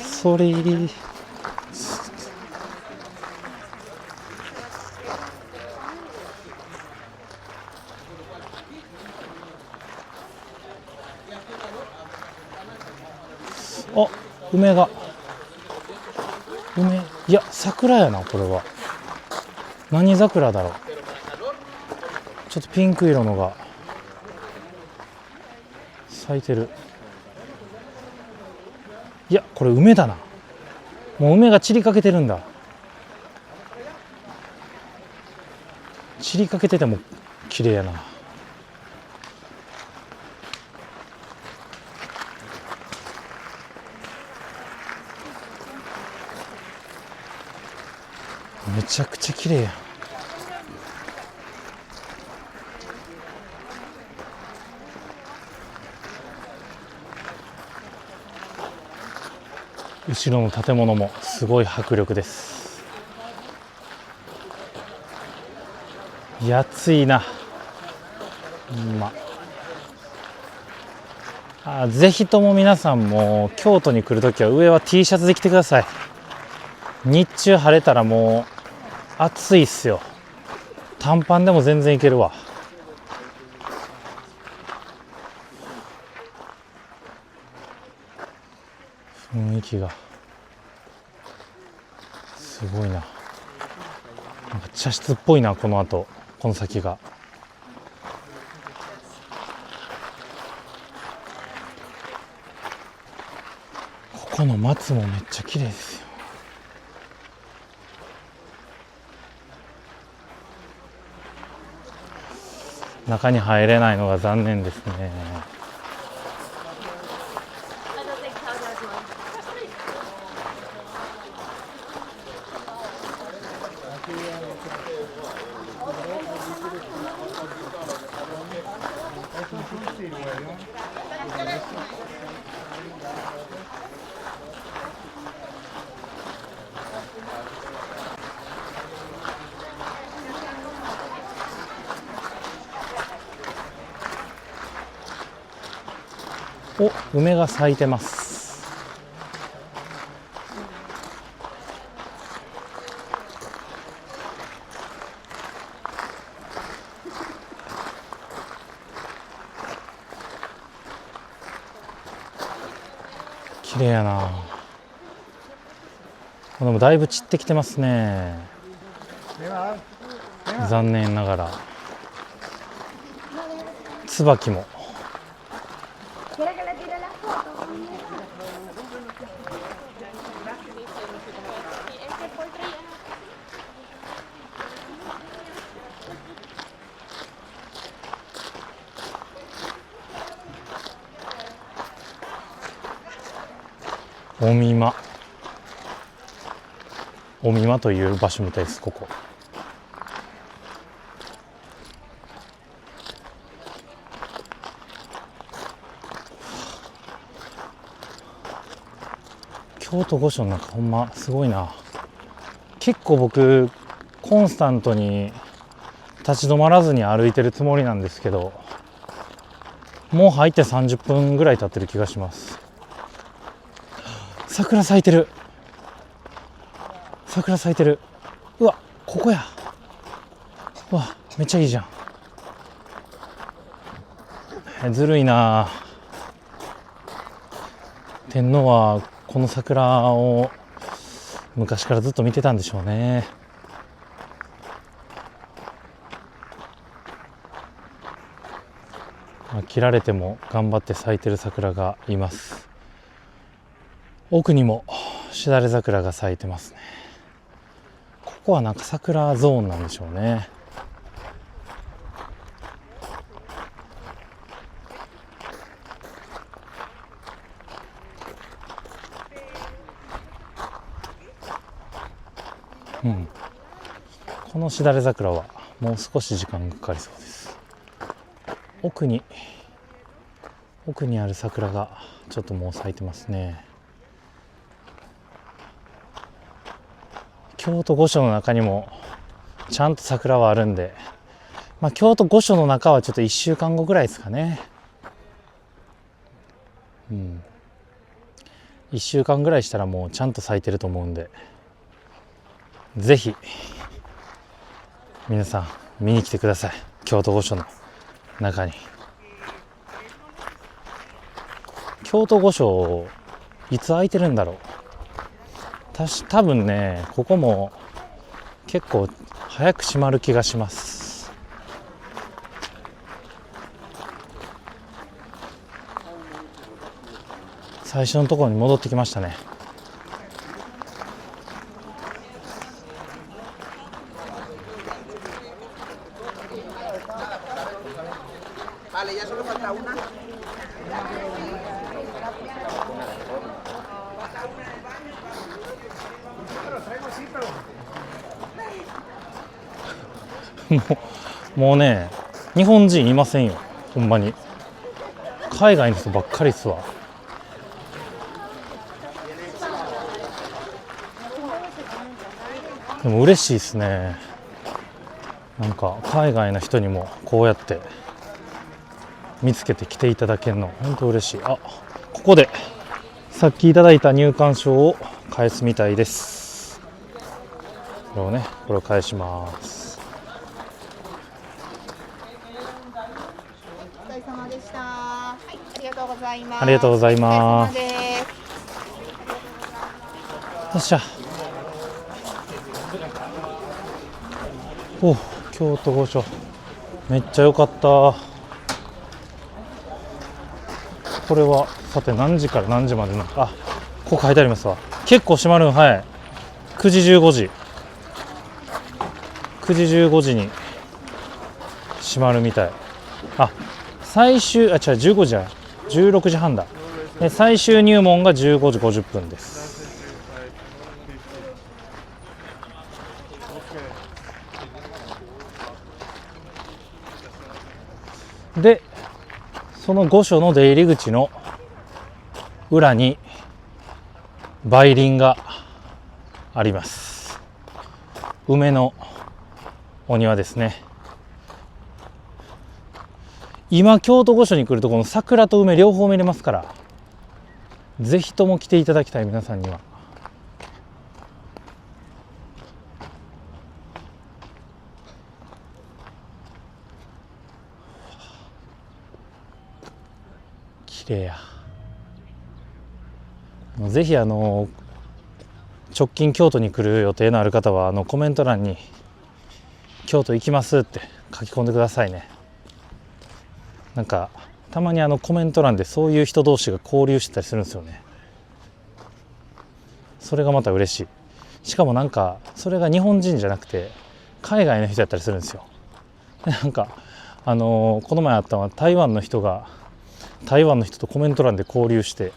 それあ、梅、いや桜やな。これは何桜だろう。ちょっとピンク色のが咲いてる。いやこれ梅だな。もう梅が散りかけてるんだ。散りかけてても綺麗やな。めちゃくちゃ綺麗や。後ろの建物もすごい迫力です。いや暑いな。ぜひとも皆さんも京都に来るときは上は T シャツで来てください。日中晴れたらもう暑いっすよ。短パンでも全然いけるわ。雰囲気がすごいな。なんか茶室っぽいな。この後この先が。ここの松もめっちゃ綺麗ですよ。中に入れないのが残念ですね。お、梅が咲いてます。綺麗やな。でもだいぶ散ってきてますね。残念ながら。椿も。おみまという場所みたいです。ここ京都御所なんかほんますごいな。結構僕コンスタントに立ち止まらずに歩いてるつもりなんですけど、もう入って30分ぐらい経ってる気がします。桜咲いてる。うわ、ここや。うわ、めっちゃいいじゃん。ずるいな。天皇はこの桜を昔からずっと見てたんでしょうね。切られても頑張って咲いてる桜がいます。奥にもしだれ桜が咲いてますね。ここはなんか桜ゾーンなんでしょうね。うん、このしだれ桜はもう少し時間がかかりそうです。奥にある桜がちょっともう咲いてますね。京都御所の中にもちゃんと桜はあるんで、京都御所の中はちょっと1週間後ぐらいですかね。1週間ぐらいしたらもうちゃんと咲いてると思うんで、ぜひ皆さん見に来てください。京都御所の中に。京都御所いつ開いてるんだろう。多分ね、ここも結構早く閉まる気がします。最初のところに戻ってきましたね。もうね、日本人いませんよ、ほんまに。海外の人ばっかりっすわ。でも嬉しいですね。なんか海外の人にもこうやって見つけて来ていただけるの本当嬉しい。ここでさっきいただいた入館証を返すみたいです。これを返します。お疲れ様でした。はい、ありがとうございます。ありがとうございます。お疲れ様です。よっしゃ。京都御所めっちゃ良かった。これはさて何時から何時までなのか。ここ書いてありますわ。結構閉まるん。はい、9時15時に閉まるみたい。最終違う、15時じゃない、16時半だ。で最終入門が15時50分です。でその御所の出入り口の裏に梅林があります。梅のお庭ですね。今京都御所に来るとこの桜と梅両方見れますから、ぜひとも来ていただきたい。皆さんには綺麗や。ぜひ直近京都に来る予定のある方はコメント欄に京都行きますって書き込んでくださいね。なんかたまにコメント欄でそういう人同士が交流してたりするんですよね。それがまた嬉しい。しかもなんかそれが日本人じゃなくて海外の人やったりするんですよ。なんかこの前あったのは台湾の人とコメント欄で交流して、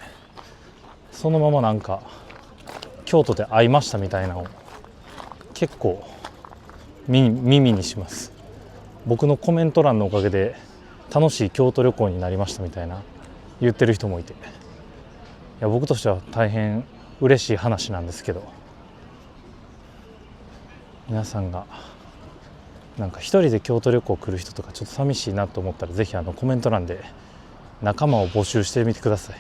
そのままなんか京都で会いましたみたいなのを結構耳にします。僕のコメント欄のおかげで楽しい京都旅行になりましたみたいな言ってる人もいて、いや僕としては大変嬉しい話なんですけど、皆さんがなんか一人で京都旅行来る人とかちょっと寂しいなと思ったら、ぜひコメント欄で仲間を募集してみてください。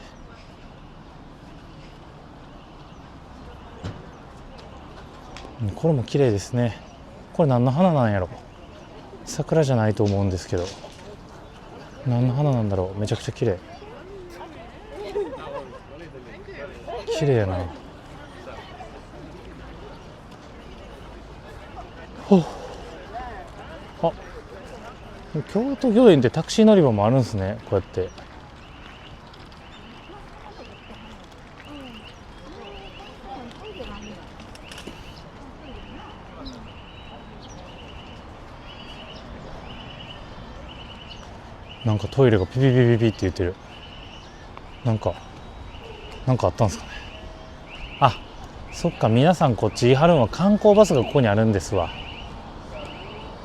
これも綺麗ですね。これ何の花なんやろ。桜じゃないと思うんですけど、何の花なんだろう。めちゃくちゃ綺麗。綺麗やな。京都御苑ってタクシー乗り場もあるんですね。こうやってなんかトイレがピピピピピって言ってる。なんかあったんですかね。そっか、皆さんこっち言い張るのは観光バスがここにあるんですわ。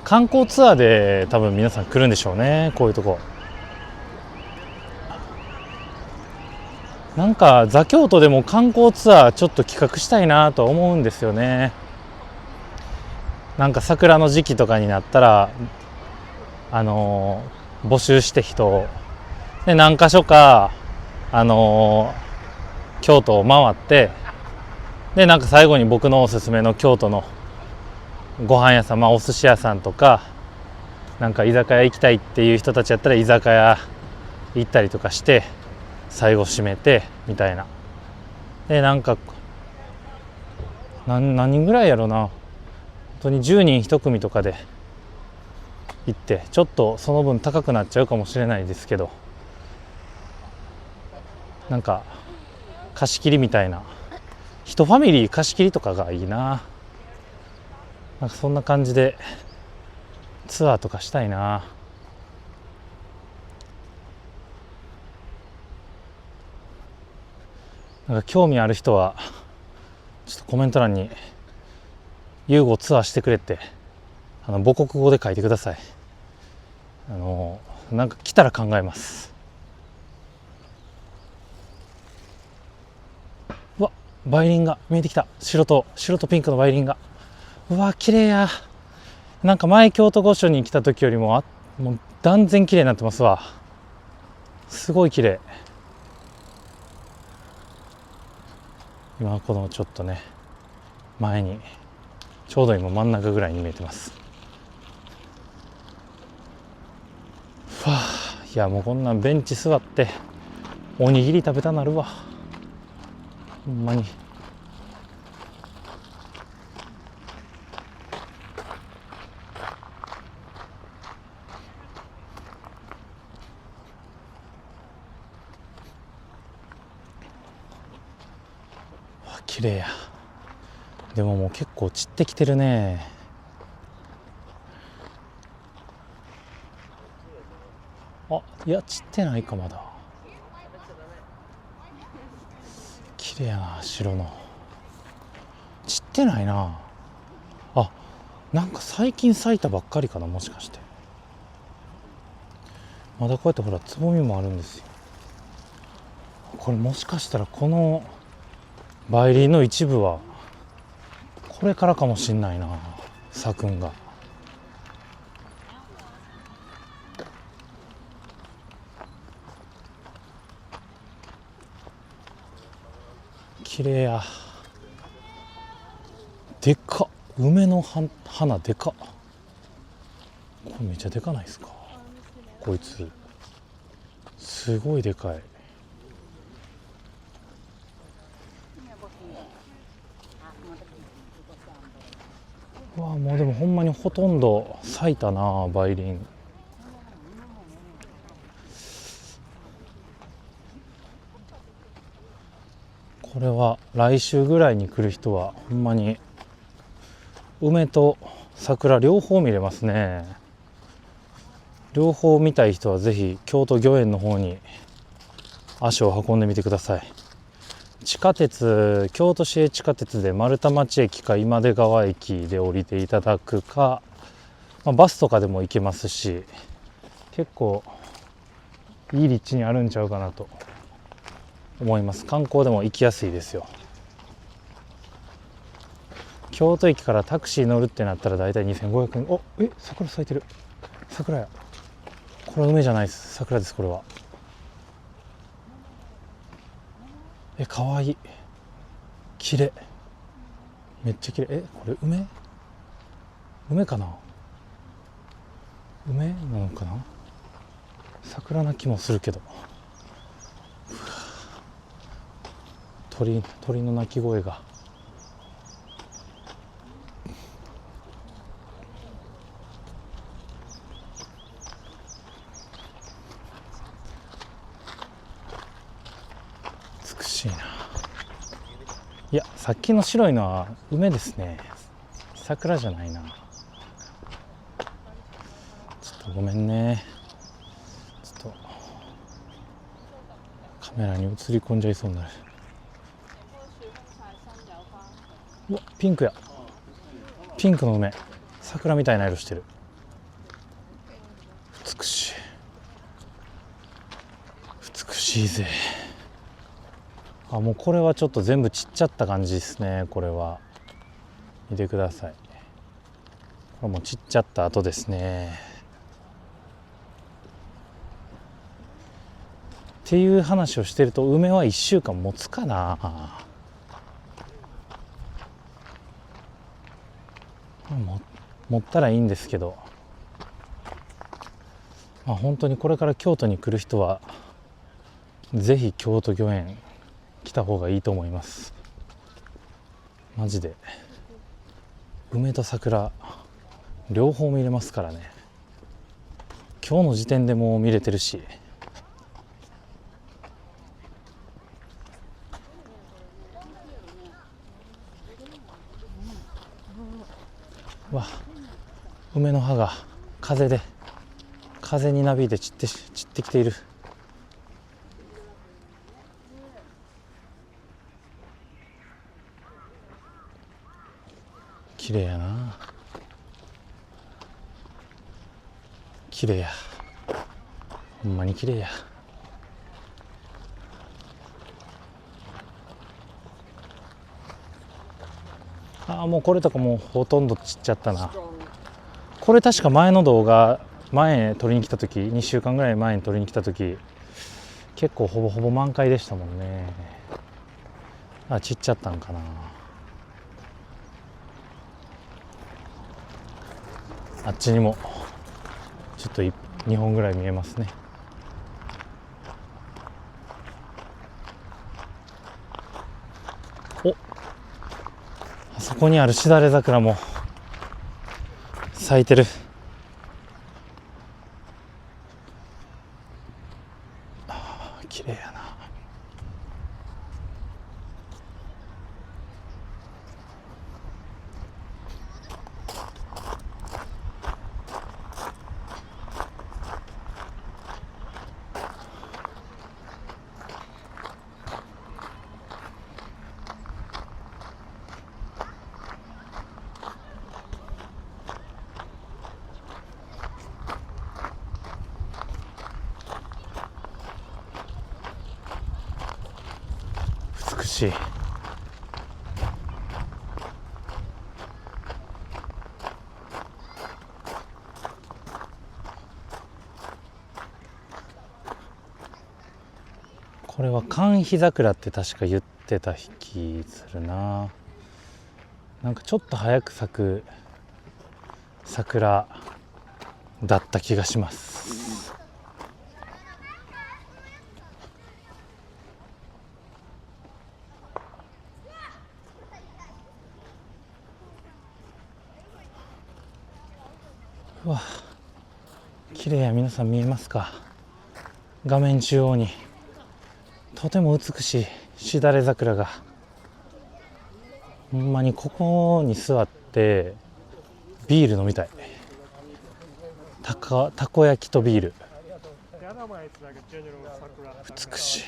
観光ツアーで多分皆さん来るんでしょうね、こういうとこ。なんかザ京都でも観光ツアーちょっと企画したいなと思うんですよね。なんか桜の時期とかになったら募集して人をで何か所か京都を回って、でなんか最後に僕のおすすめの京都のご飯屋さん、お寿司屋さんとかなんか居酒屋行きたいっていう人たちやったら居酒屋行ったりとかして最後締めてみたいな。でなんか何人ぐらいやろな、本当に10人1組とかで行って、ちょっとその分高くなっちゃうかもしれないですけど、なんか貸し切りみたいな、1ファミリー貸し切りとかがいいな。なんかそんな感じでツアーとかしたいな。なんか興味ある人はちょっとコメント欄にユーゴツアーしてくれって母国語で書いてください。なんか来たら考えます。うわ、梅林が見えてきた。白とピンクの梅林が、うわ綺麗や。なんか前京都御所に来た時よりももう断然綺麗になってますわ。すごい綺麗。今このちょっとね前にちょうど今真ん中ぐらいに見えてます。わあ、いやもうこんなんベンチ座っておにぎり食べたなるわ、ほんまに。綺麗や。でももう結構散ってきてるね。あ、いや散ってないか、まだ。綺麗やな、白の。散ってないな。あ、なんか最近咲いたばっかりかな、もしかして。まだこうやってほらつぼみもあるんですよ。これもしかしたらこの梅林の一部はこれからかもしんないな、咲くんが。綺麗や。でかっ、梅の花でかっ。これめっちゃでかないですか、こいつ。すごいでかい。うわ、もうでもほんまにほとんど咲いたな、梅林。これは来週ぐらいに来る人はほんまに梅と桜両方見れますね。両方見たい人はぜひ京都御苑の方に足を運んでみてください。地下鉄、京都市営地下鉄で丸太町駅か今出川駅で降りていただくか、バスとかでも行けますし、結構いい立地にあるんちゃうかなと思います。観光でも行きやすいですよ。京都駅からタクシー乗るってなったらだいたい2500円。お、桜咲いてる。桜や。これは梅じゃないです、桜です。これはかわいい、綺麗、めっちゃ綺麗。これ梅かな、梅なのかな。桜な気もするけど、鳥の鳴き声が。美しいな。いや、さっきの白いのは梅ですね、桜じゃないな。ちょっとごめんね、ちょっとカメラに映り込んじゃいそうになる。うわ、ピンクや。ピンクの梅、桜みたいな色してる。美しい、美しいぜ。あ、もうこれはちょっと全部散っちゃった感じですね。これは見てください。これも散っちゃった後ですね。っていう話をしてると、梅は1週間持つかな。持ったらいいんですけど、まあ、本当にこれから京都に来る人はぜひ京都御苑来た方がいいと思います。マジで梅と桜両方見れますからね。今日の時点でもう見れてるし、わ、梅の葉が風になびいて散ってきている。綺麗やな。綺麗や、ほんまに綺麗や。ああ、もうこれとかもうほとんど散っちゃったな。これ確か前の動画、前撮りに来た時、2週間ぐらい前に撮りに来た時、結構ほぼほぼ満開でしたもんね。あ、散っちゃったんかな。あっちにもちょっと2本ぐらい見えますね。お、あそこにあるしだれ桜も咲いてる。あー、綺麗やな。美しい。これは寒緋桜って確か言ってた気するな。なんかちょっと早く咲く桜だった気がします。うわ、綺麗や。皆さん見えますか？画面中央にとても美しいしだれ桜が。ほんまにここに座ってビール飲みたい。たこ焼きとビール。美しい。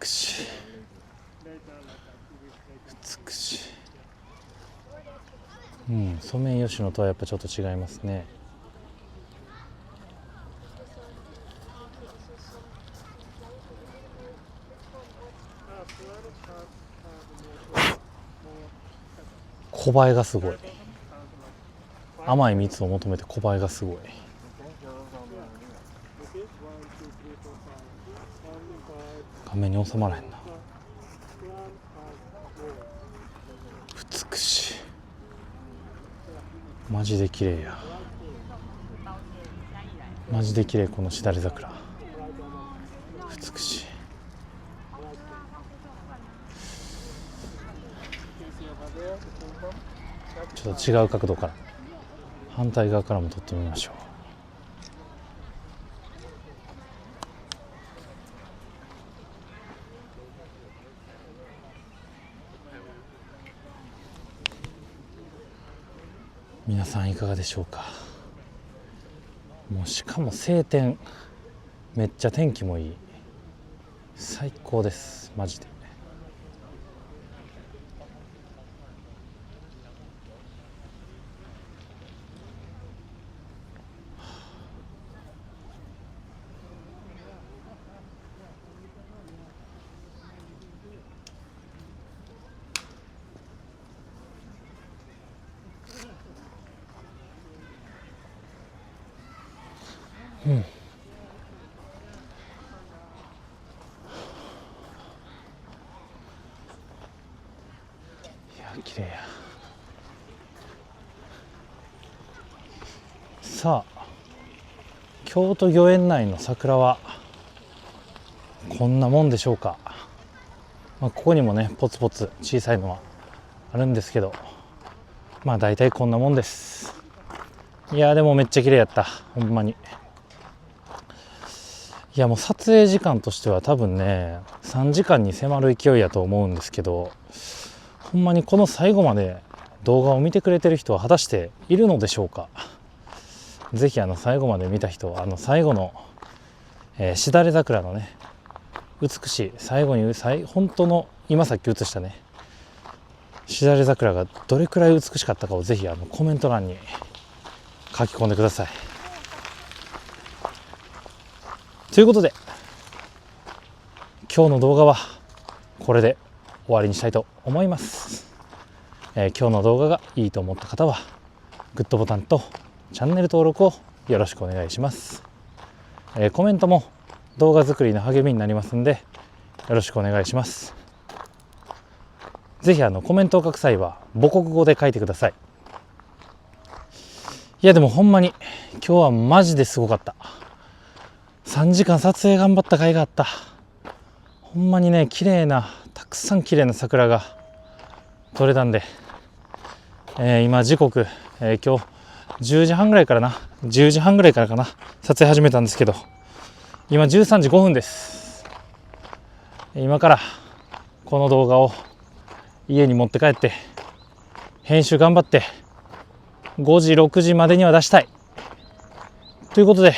美しい。美しい。うん、ソメイヨシノとはやっぱちょっと違いますね。小映えがすごい。甘い蜜を求めて小映えがすごい。画面に収まらへんな。美しい。マジで綺麗や。マジで綺麗、このしだれ桜。美しい。ちょっと違う角度から反対側からも撮ってみましょう。皆さんいかがでしょうか。もうしかも晴天、めっちゃ天気もいい、最高ですマジで。うん、いや綺麗や。さあ京都御苑内の桜はこんなもんでしょうか。ここにもねポツポツ小さいのはあるんですけど、まあ大体こんなもんです。いやでもめっちゃ綺麗やった、ほんまに。いやもう撮影時間としては多分ね3時間に迫る勢いやと思うんですけど、ほんまにこの最後まで動画を見てくれてる人は果たしているのでしょうか。ぜひ最後まで見た人は最後の、しだれ桜のね美しい最後に本当の今さっき映したねしだれ桜がどれくらい美しかったかをぜひコメント欄に書き込んでください。ということで今日の動画はこれで終わりにしたいと思います。今日の動画がいいと思った方はグッドボタンとチャンネル登録をよろしくお願いします。コメントも動画作りの励みになりますんでよろしくお願いします。ぜひコメントを書く際は母国語で書いてください。いやでもほんまに今日はマジですごかった。3時間撮影頑張った甲斐があった。ほんまにね綺麗なたくさん綺麗な桜が撮れたんで、今時刻、今日10時半ぐらいからかな撮影始めたんですけど、今13時5分です。今からこの動画を家に持って帰って編集頑張って5時6時までには出したいということで、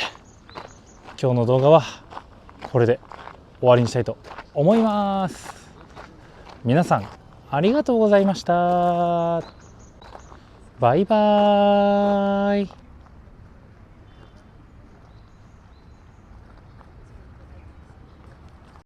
今日の動画はこれで終わりにしたいと思います。皆さんありがとうございました。バイバーイ。